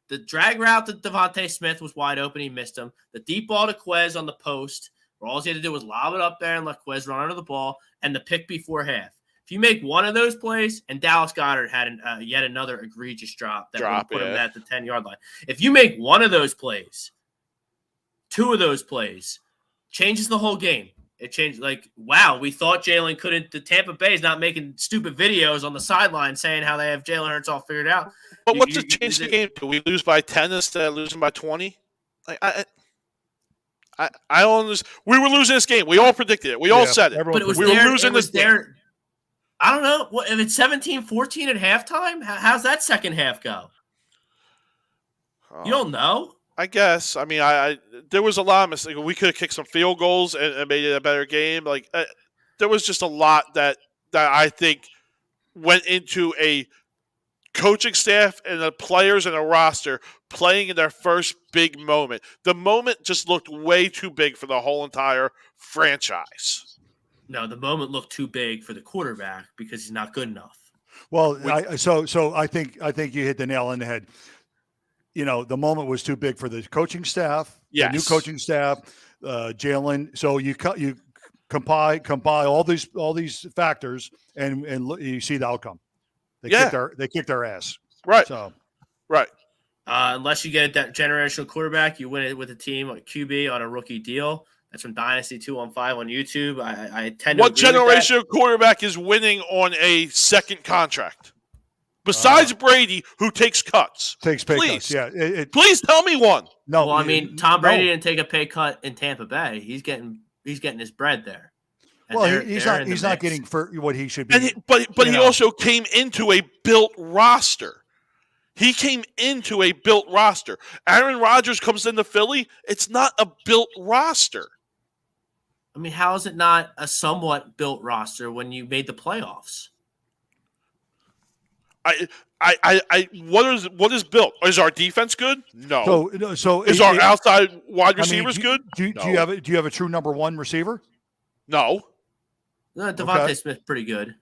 the drag route to DeVonta Smith was wide open, he missed him. The deep ball to Quez on the post, where all he had to do was lob it up there and let Quez run under the ball, and the pick before half. If you make one of those plays, and Dallas Goedert had yet another egregious drop that would put him at the 10-yard line. If you make one of those plays, two of those plays, changes the whole game. It changed, wow, we thought Jalen couldn't. The Tampa Bay is not making stupid videos on the sideline saying how they have Jalen Hurts all figured out. But what's to change the game? Do we lose by 10 instead of losing by 20? I don't understand. We were losing this game. We all predicted it. We all said it. But we were losing this game. I don't know. If it's 17-14 at halftime, how's that second half go? You don't know? I guess. I mean, there was a lot of mistakes. We could have kicked some field goals and made it a better game. There was just a lot that I think went into a coaching staff and the players and a roster playing in their first big moment. The moment just looked way too big for the whole entire franchise. No, the moment looked too big for the quarterback because he's not good enough. Well, so I think you hit the nail on the head. The moment was too big for the coaching staff, the new coaching staff, Jalen. So you compile all these factors, and you see the outcome. They kicked their ass. Right. So, right. Unless you get that generational quarterback, you win it with a team like QB on a rookie deal. That's from Dynasty 215 on YouTube. I tend to. What generational quarterback is winning on a second contract? Besides Brady, who takes cuts. Takes pay cuts, yeah. Please tell me one. No. Well, I mean, Tom Brady didn't take a pay cut in Tampa Bay. He's getting his bread there. And he's not getting for what he should be. But he also came into a built roster. He came into a built roster. Aaron Rodgers comes into Philly. It's not a built roster. I mean, how is it not a somewhat built roster when you made the playoffs? What is built? Is our defense good? No. So is our outside wide receivers good? Do you have a true number one receiver? No. DeVonta Smith pretty good.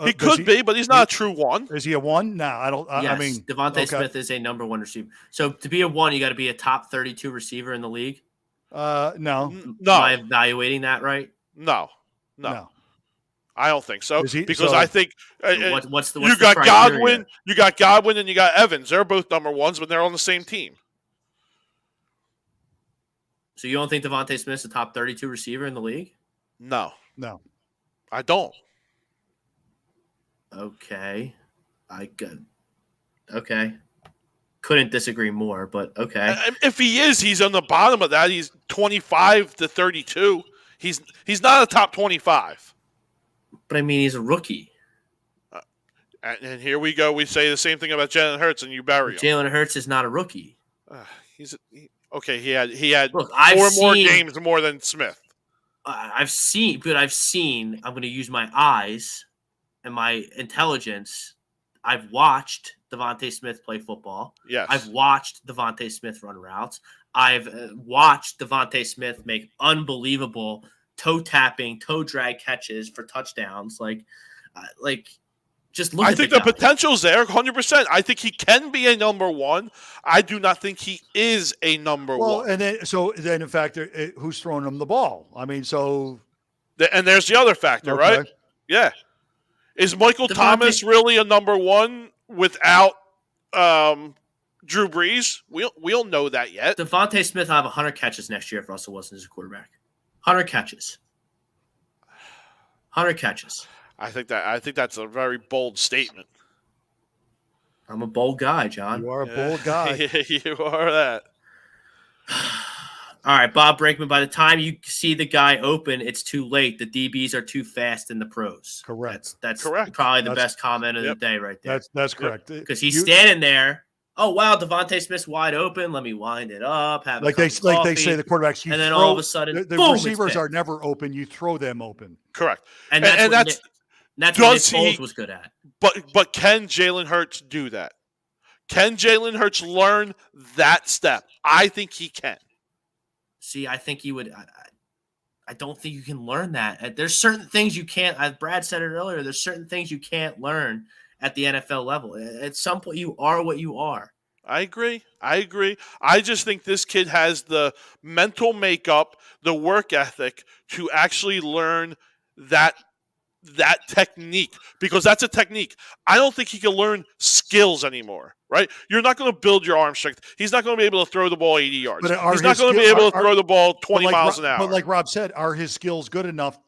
He could be, but he's not a true one. Is he a one? No, I don't. Yes, I mean, DeVonta Smith is a number one receiver. So to be a one, you got to be a top 32 receiver in the league. No. Am I evaluating that right? No. I don't think so. I think what's you got Godwin, and you got Evans. They're both number ones, but they're on the same team. So you don't think DeVonta Smith's a top 32 receiver in the league? No, I don't. Okay, okay. Couldn't disagree more, but okay. If he is, he's on the bottom of that. He's 25 to 32. He's not a top 25. But I mean, he's a rookie. And here we go. We say the same thing about Jalen Hurts, and you bury him. Jalen Hurts is not a rookie. He had 4 more games more than Smith. I've seen. I'm going to use my eyes and my intelligence. I've watched DeVonta Smith play football. Yes. I've watched DeVonta Smith run routes. I've watched DeVonta Smith make unbelievable toe tapping, toe drag catches for touchdowns. Just look. I think the potential's there, 100%. I think he can be a number one. I do not think he is a number one. Well, and then in fact, who's throwing him the ball? I mean, and there's the other factor, okay. right? Yeah. Is Michael Thomas really a number one without Drew Brees? We don't know that yet. DeVonta Smith will have 100 catches next year if Russell Wilson is a quarterback. 100 catches. 100 catches. I think that's a very bold statement. I'm a bold guy, John. You are a bold guy. You are that. All right, Bob Brinkman, by the time you see the guy open, it's too late. The DBs are too fast in the pros. Correct. That's correct. Probably the best comment of the day right there. That's correct. Because he's standing there. Oh, wow, DeVonta Smith's wide open. Let me wind it up. Like they say, the quarterbacks. And then all of a sudden, the boom, receivers are never open. You throw them open. Correct. And that's what Nick Foles was good at. But can Jalen Hurts do that? Can Jalen Hurts learn that step? I think he can. See, I think he would. I don't think you can learn that. There's certain things you can't. As Brad said it earlier, there's certain things you can't learn at the NFL level. At some point, you are what you are. I agree. I just think this kid has the mental makeup, the work ethic to actually learn that technique, because that's a technique. I don't think he can learn skills anymore, right? You're not going to build your arm strength. He's not going to be able to throw the ball 80 yards. He's not going to be able to throw the ball 20 miles an hour. But like Rob said, are his skills good enough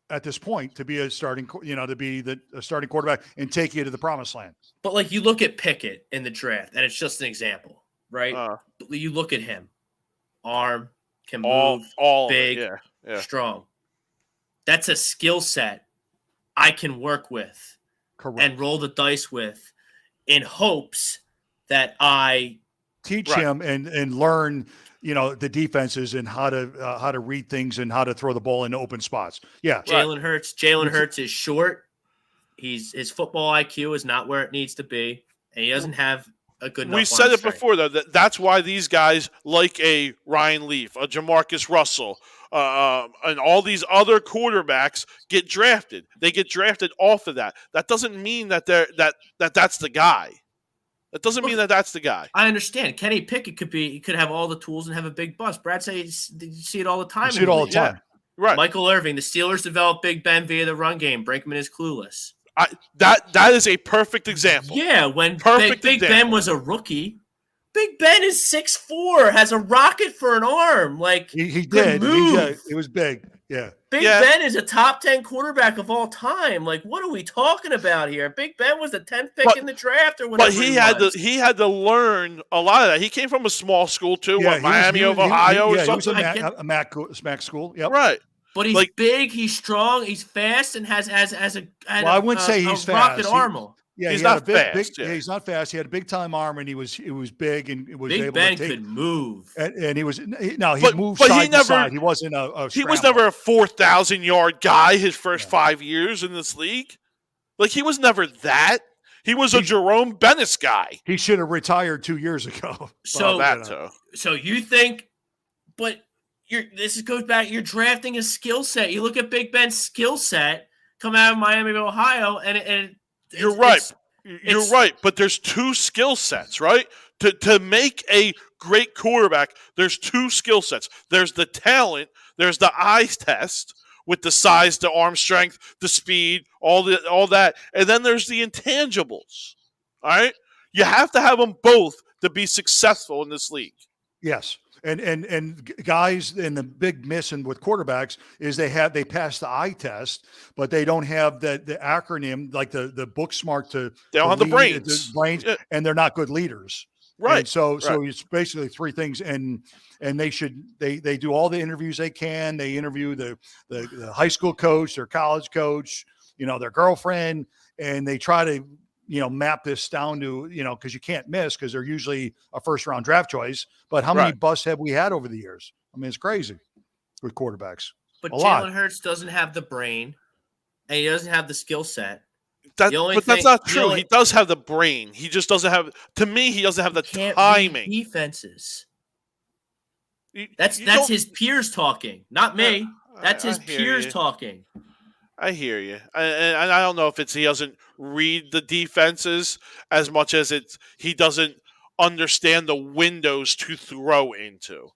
at this point to be a starting quarterback and take you to the promised land? But like you look at Pickett in the draft, and it's just an example, right? You look at him, arm, can move, all big, strong. That's a skill set I can work with. Correct. And roll the dice with in hopes that I teach him and learn, the defenses and how to read things and how to throw the ball in open spots. Yeah. Jalen Hurts is short. His football IQ is not where it needs to be, and he doesn't have a good enough. We said it before, though. That's why these guys like a Ryan Leaf, a Jamarcus Russell, and all these other quarterbacks get drafted. They get drafted off of that. That doesn't mean that that's the guy. That doesn't mean that that's the guy. I understand. Kenny Pickett could have all the tools and have a big bust. Brad said you see it all the time. You see it all the time. Yeah. Right. Michael Irving, the Steelers developed Big Ben via the run game. Brinkman is clueless. That is a perfect example. Yeah, when Big Ben was a rookie, Big Ben is 6'4", has a rocket for an arm. Like he did. Move. It was big. Yeah. Big Ben is a top 10 quarterback of all time. Like, what are we talking about here? Big Ben was the 10th pick in the draft or whatever. But he had to learn a lot of that. He came from a small school too, Miami of Ohio. He was a MAC school. Yep. Right. But he's big, he's strong, he's fast, and has I wouldn't say he's fast. Rocket arm. Yeah, he's not fast. He's not fast. He had a big time arm, and he was big, and was Big able Ben to take. Could move, and he moved side to side. He wasn't a he was never a 4,000-yard guy his first 5 years in this league. Like he was never that. He was a Jerome Bennis guy. He should have retired 2 years ago. So you think, but this goes back. You're drafting a skill set. You look at Big Ben's skill set come out of Miami of Ohio, and you're right. You're right. But there's two skill sets, right? To make a great quarterback, there's two skill sets. There's the talent. There's the eye test with the size, the arm strength, the speed, all that, and then there's the intangibles. All right, you have to have them both to be successful in this league. Yes. And guys, and the big miss with quarterbacks is they pass the eye test, but they don't have the acronym like the book smart to. They don't have the brains, and they're not good leaders. Right. And so it's basically three things, and they do all the interviews they can. They interview the high school coach, their college coach, their girlfriend, and they try to map this down to, because you can't miss because they're usually a first round draft choice. But how many busts have we had over the years? I mean, it's crazy with quarterbacks. But Jalen Hurts doesn't have the brain, and he doesn't have the skill set. That's not true. He does have the brain. He just doesn't have. To me, he doesn't have the timing. Defenses. That's his peers talking, not me. That's his peers talking. I hear you, and I don't know if he doesn't read the defenses as much as he doesn't understand the windows to throw into.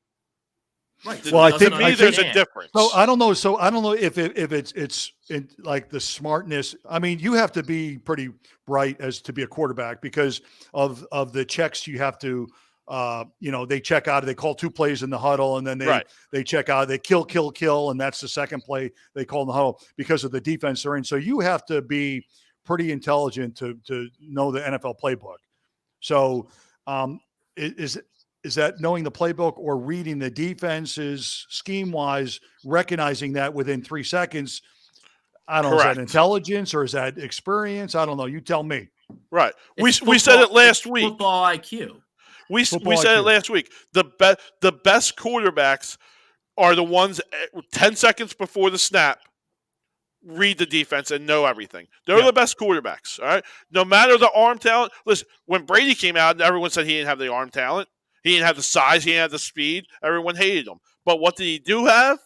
Right. Well, I think there's a difference. So I don't know. So I don't know if it's in like the smartness. I mean, you have to be pretty bright as to be a quarterback because of the checks you have to. They check out. They call 2 plays in the huddle, and then they check out. They kill, and that's the second play they call in the huddle because of the defense they're in. So you have to be pretty intelligent to know the NFL playbook. So is that knowing the playbook or reading the defenses scheme-wise, recognizing that within 3 seconds? I don't know. Is that intelligence or is that experience? I don't know. You tell me. Right. We said it last week. Football IQ. We said it last week. The best quarterbacks are the ones 10 seconds before the snap read the defense and know everything. They're the best quarterbacks, all right? No matter the arm talent. Listen, when Brady came out, everyone said he didn't have the arm talent. He didn't have the size. He didn't have the speed. Everyone hated him. But what did he do have?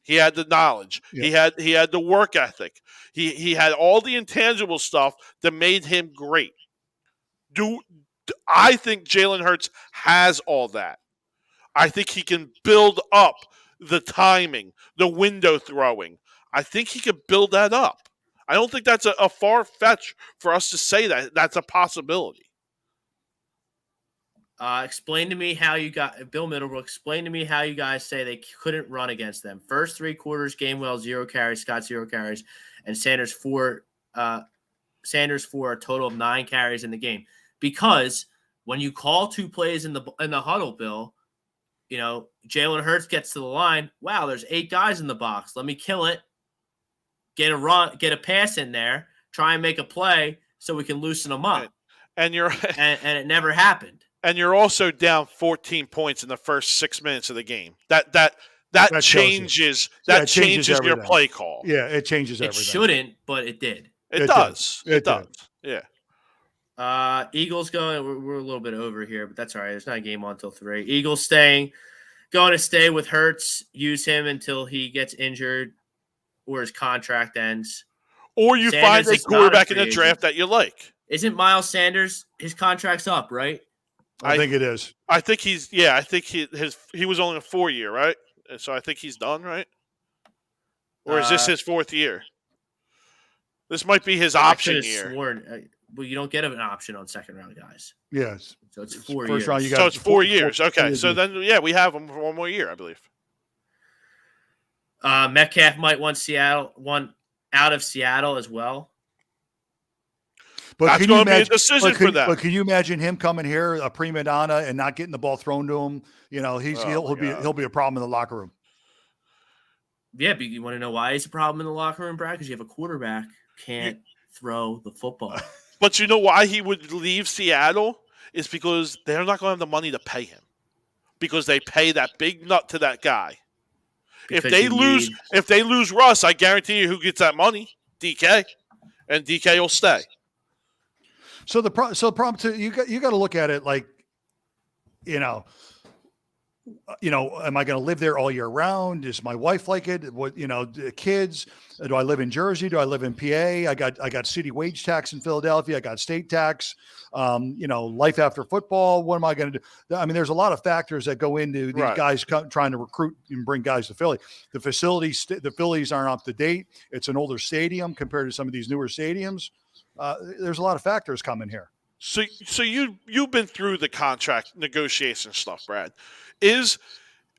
He had the knowledge. Yeah. He had the work ethic. He had all the intangible stuff that made him great. I think Jalen Hurts has all that. I think he can build up the timing, the window throwing. I think he can build that up. I don't think that's a far fetch for us to say that that's a possibility. Explain to me how you got Bill Middlebrook. Explain to me how you guys say they couldn't run against them. First 3 quarters, Gainwell 0 carries, Scott 0 carries, and Sanders for a total of 9 carries in the game. Because when you call 2 plays in the huddle, Bill, Jalen Hurts gets to the line. Wow, there's 8 guys in the box. Let me kill it. Get a pass in there. Try and make a play so we can loosen them up. And it never happened. And you're also down 14 points in the first 6 minutes of the game. That changes your play call. Yeah, it changes everything. It shouldn't, but it did. It does. It does. Yeah. Eagles going. We're a little bit over here, but that's all right. There's not a game on until 3. Eagles going to stay with Hurts. Use him until he gets injured or his contract ends. Or you find a quarterback in the draft that you like. Isn't Miles Sanders? His contract's up, right? I think it is. I think he's. Yeah, I think he was only a 4-year, right? So I think he's done, right? Or is this his 4th year? This might be his option year. Well, you don't get an option on second-round guys. Yes. So it's 4 years. Round, so it's 4 years. Okay. So then, we have him for 1 more year, I believe. Metcalf might want out of Seattle as well. But that's going to be a decision for them. But can you imagine him coming here, a prima donna, and not getting the ball thrown to him? He'll be a problem in the locker room. Yeah, but you want to know why he's a problem in the locker room, Brad? Because you have a quarterback who can't throw the football. But you know why he would leave Seattle? Is because they're not going to have the money to pay him. Because they pay that big nut to that guy. If they lose Russ, I guarantee you who gets that money? DK. And DK will stay. So the problem too, you got to look at it like, am I going to live there all year round? Does my wife like it? What, the kids? Do I live in Jersey? Do I live in PA? I got city wage tax in Philadelphia. I got state tax. Life after football. What am I going to do? I mean, there's a lot of factors that go into these guys trying to recruit and bring guys to Philly. The Phillies aren't up to date. It's an older stadium compared to some of these newer stadiums. There's a lot of factors coming here. So you've been through the contract negotiation stuff, Brad.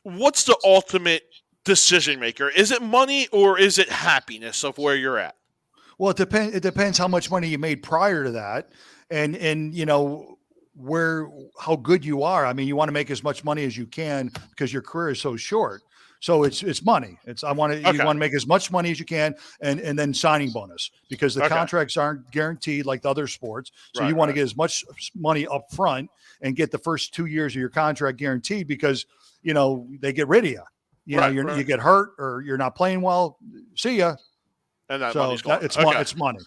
What's the ultimate decision maker? Is it money or is it happiness of where you're at? Well, it depends how much money you made prior to that, and how good you are. I mean, you want to make as much money as you can because your career is so short. So it's money. You want to make as much money as you can, and then signing bonus because the contracts aren't guaranteed like the other sports. So you want to get as much money up front and get the first 2 years of your contract guaranteed because they get rid of you. you know, you get hurt or you're not playing well. See ya. And that money's gone. It's money.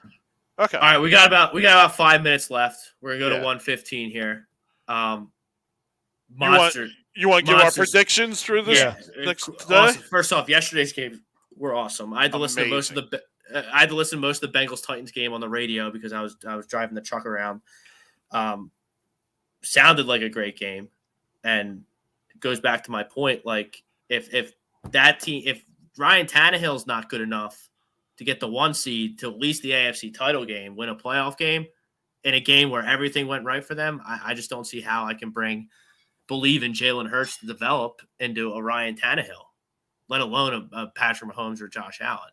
Okay. All right, we got about 5 minutes left. We're gonna go to 1:15 here. Monster. You want to give our predictions through this next day? Awesome. First off, yesterday's games were awesome. I had to listen to most of the Bengals Titans game on the radio because I was driving the truck around. Sounded like a great game, and it goes back to my point. Like if Ryan Tannehill's not good enough to get the 1 seed to at least the AFC title game, win a playoff game in a game where everything went right for them, I just don't see how I can believe in Jalen Hurts to develop into a Ryan Tannehill, let alone a Patrick Mahomes or Josh Allen.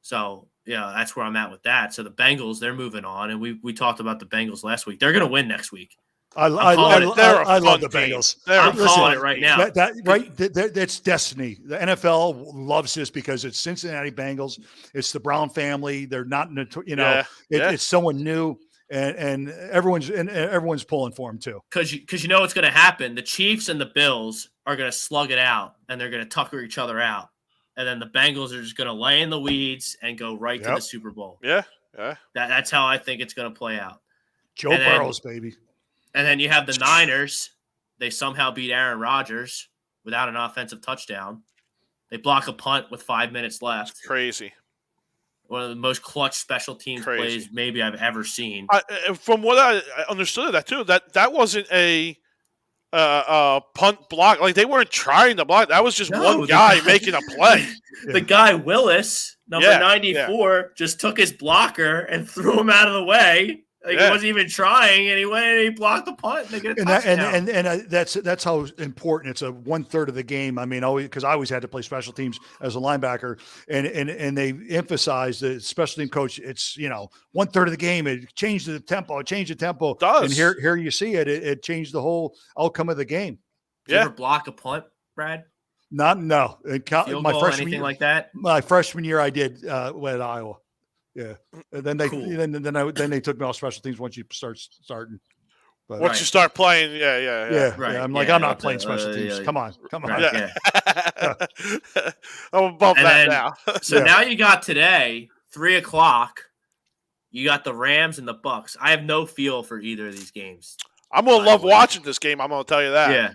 So, that's where I'm at with that. So the Bengals, they're moving on, and we talked about the Bengals last week. They're going to win next week. I love the Bengals. I'm calling it right now. That's destiny. The NFL loves this because it's Cincinnati Bengals. It's the Brown family. They're not, it's someone new, and everyone's pulling for them too. Because you know what's going to happen. The Chiefs and the Bills are going to slug it out, and they're going to tucker each other out, and then the Bengals are just going to lay in the weeds and go right to the Super Bowl. Yeah. That's how I think it's going to play out. Joe Burrows, baby. And then you have the Niners. They somehow beat Aaron Rodgers without an offensive touchdown. They block a punt with 5 minutes left. It's crazy. One of the most clutch special teams plays maybe I've ever seen. From what I understood of that too, that wasn't a punt block. Like they weren't trying to block. That was just one guy making a play. The guy Willis, number 94, just took his blocker and threw him out of the way. He wasn't even trying, and he went and he blocked the punt. And they get a touchdown. And that's how important. It's a 1/3 of the game. I mean, because I always had to play special teams as a linebacker, and they emphasize the special team coach. It's 1/3 of the game. It changed the tempo. It does. And here you see it. It changed the whole outcome of the game. Did you ever block a punt, Brad? No. Field my goal, freshman anything year, like that. My freshman year, I did at Iowa. Yeah, and then then they took me off special teams once you starting. But, once you start playing, Right. I'm like, I'm not playing special teams. Come on. Right, yeah. I'm above that now. So now you got today, 3:00. You got the Rams and the Bucks. I have no feel for either of these games. I'm gonna love watching this game. I'm gonna tell you that. Yeah.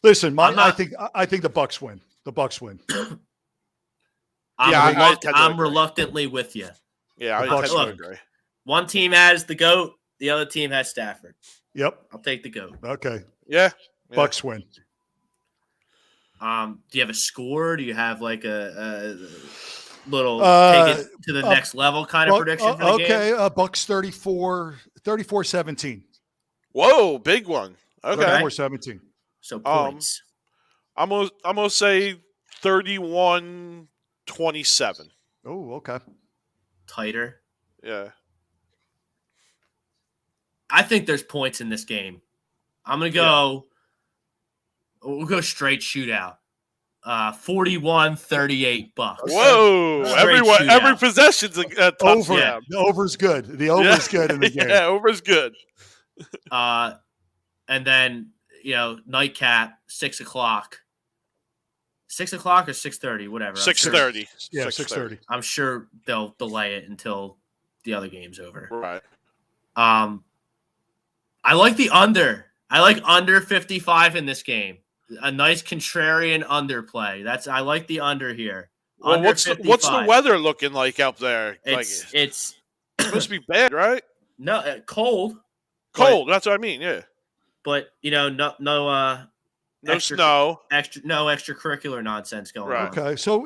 Listen, I think the Bucks win. The Bucks win. I'm reluctantly with you. Yeah, I agree. One team has the GOAT, the other team has Stafford. Yep. I'll take the GOAT. Okay. Yeah. Bucks win. Do you have a score? Do you have like a little take it to the next level kind of prediction for the game? Okay, Bucks 34-17. Whoa, big one. Okay. 34-17. So points. I'm gonna say 31-27. Oh, okay. Tighter. Yeah. I think there's points in this game. I'm going to go we'll go straight shootout. 41-38 Bucks. Whoa. Every possession's a touchdown. The over's good. The over's good in the game. Yeah, over's good. And then, nightcap, 6:00. 6:00 or 6:30, whatever. 6:30. Yeah, 6:30. I'm sure they'll delay it until the other game's over. Right. I like the under. I like under 55 in this game. A nice contrarian underplay. I like the under here. Well, what's the weather looking like out there? It's supposed to be bad, right? No, cold. Cold. That's what I mean. Yeah. But no snow. Extracurricular nonsense going on. Okay, so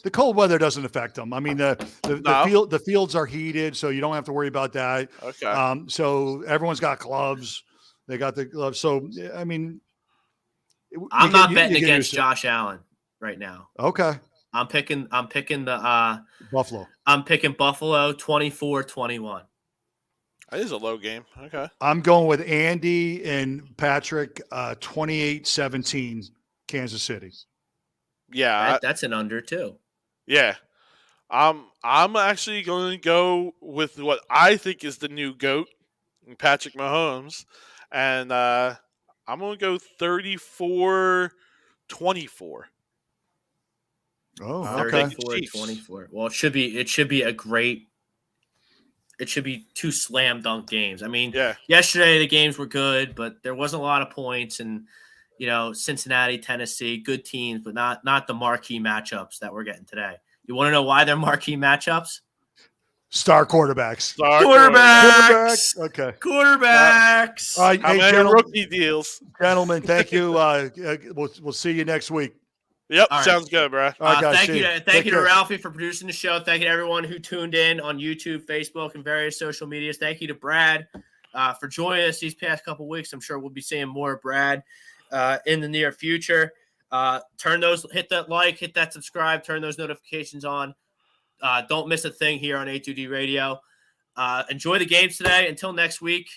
the cold weather doesn't affect them. I mean, the fields are heated, so you don't have to worry about that. Okay. So everyone's got gloves. They got the gloves. So I mean, I'm not betting against Josh Allen right now. Okay. I'm picking the Buffalo. I'm picking Buffalo 24-21. That is a low game. Okay. I'm going with Andy and Patrick, 28-17, Kansas City. Yeah. That's an under too. Yeah. I'm actually going to go with what I think is the new GOAT, Patrick Mahomes. And I'm going to go 34-24. Oh, okay. 34-24. Well, it should be a great. It should be 2 slam dunk games. I mean, yesterday the games were good, but there wasn't a lot of points. And Cincinnati, Tennessee, good teams, but not the marquee matchups that we're getting today. You want to know why they're marquee matchups? Star quarterbacks. Quarterbacks. Okay. Quarterbacks. How many rookie deals? Gentlemen, thank you. We'll see you next week. Yep, sounds good, bro. All right, guys, thank you to Ralphie for producing the show. Thank you to everyone who tuned in on YouTube, Facebook, and various social medias. Thank you to Brad for joining us these past couple weeks. I'm sure we'll be seeing more of Brad in the near future. Hit that like, hit that subscribe, turn those notifications on. Don't miss a thing here on A2D Radio. Enjoy the games today. Until next week,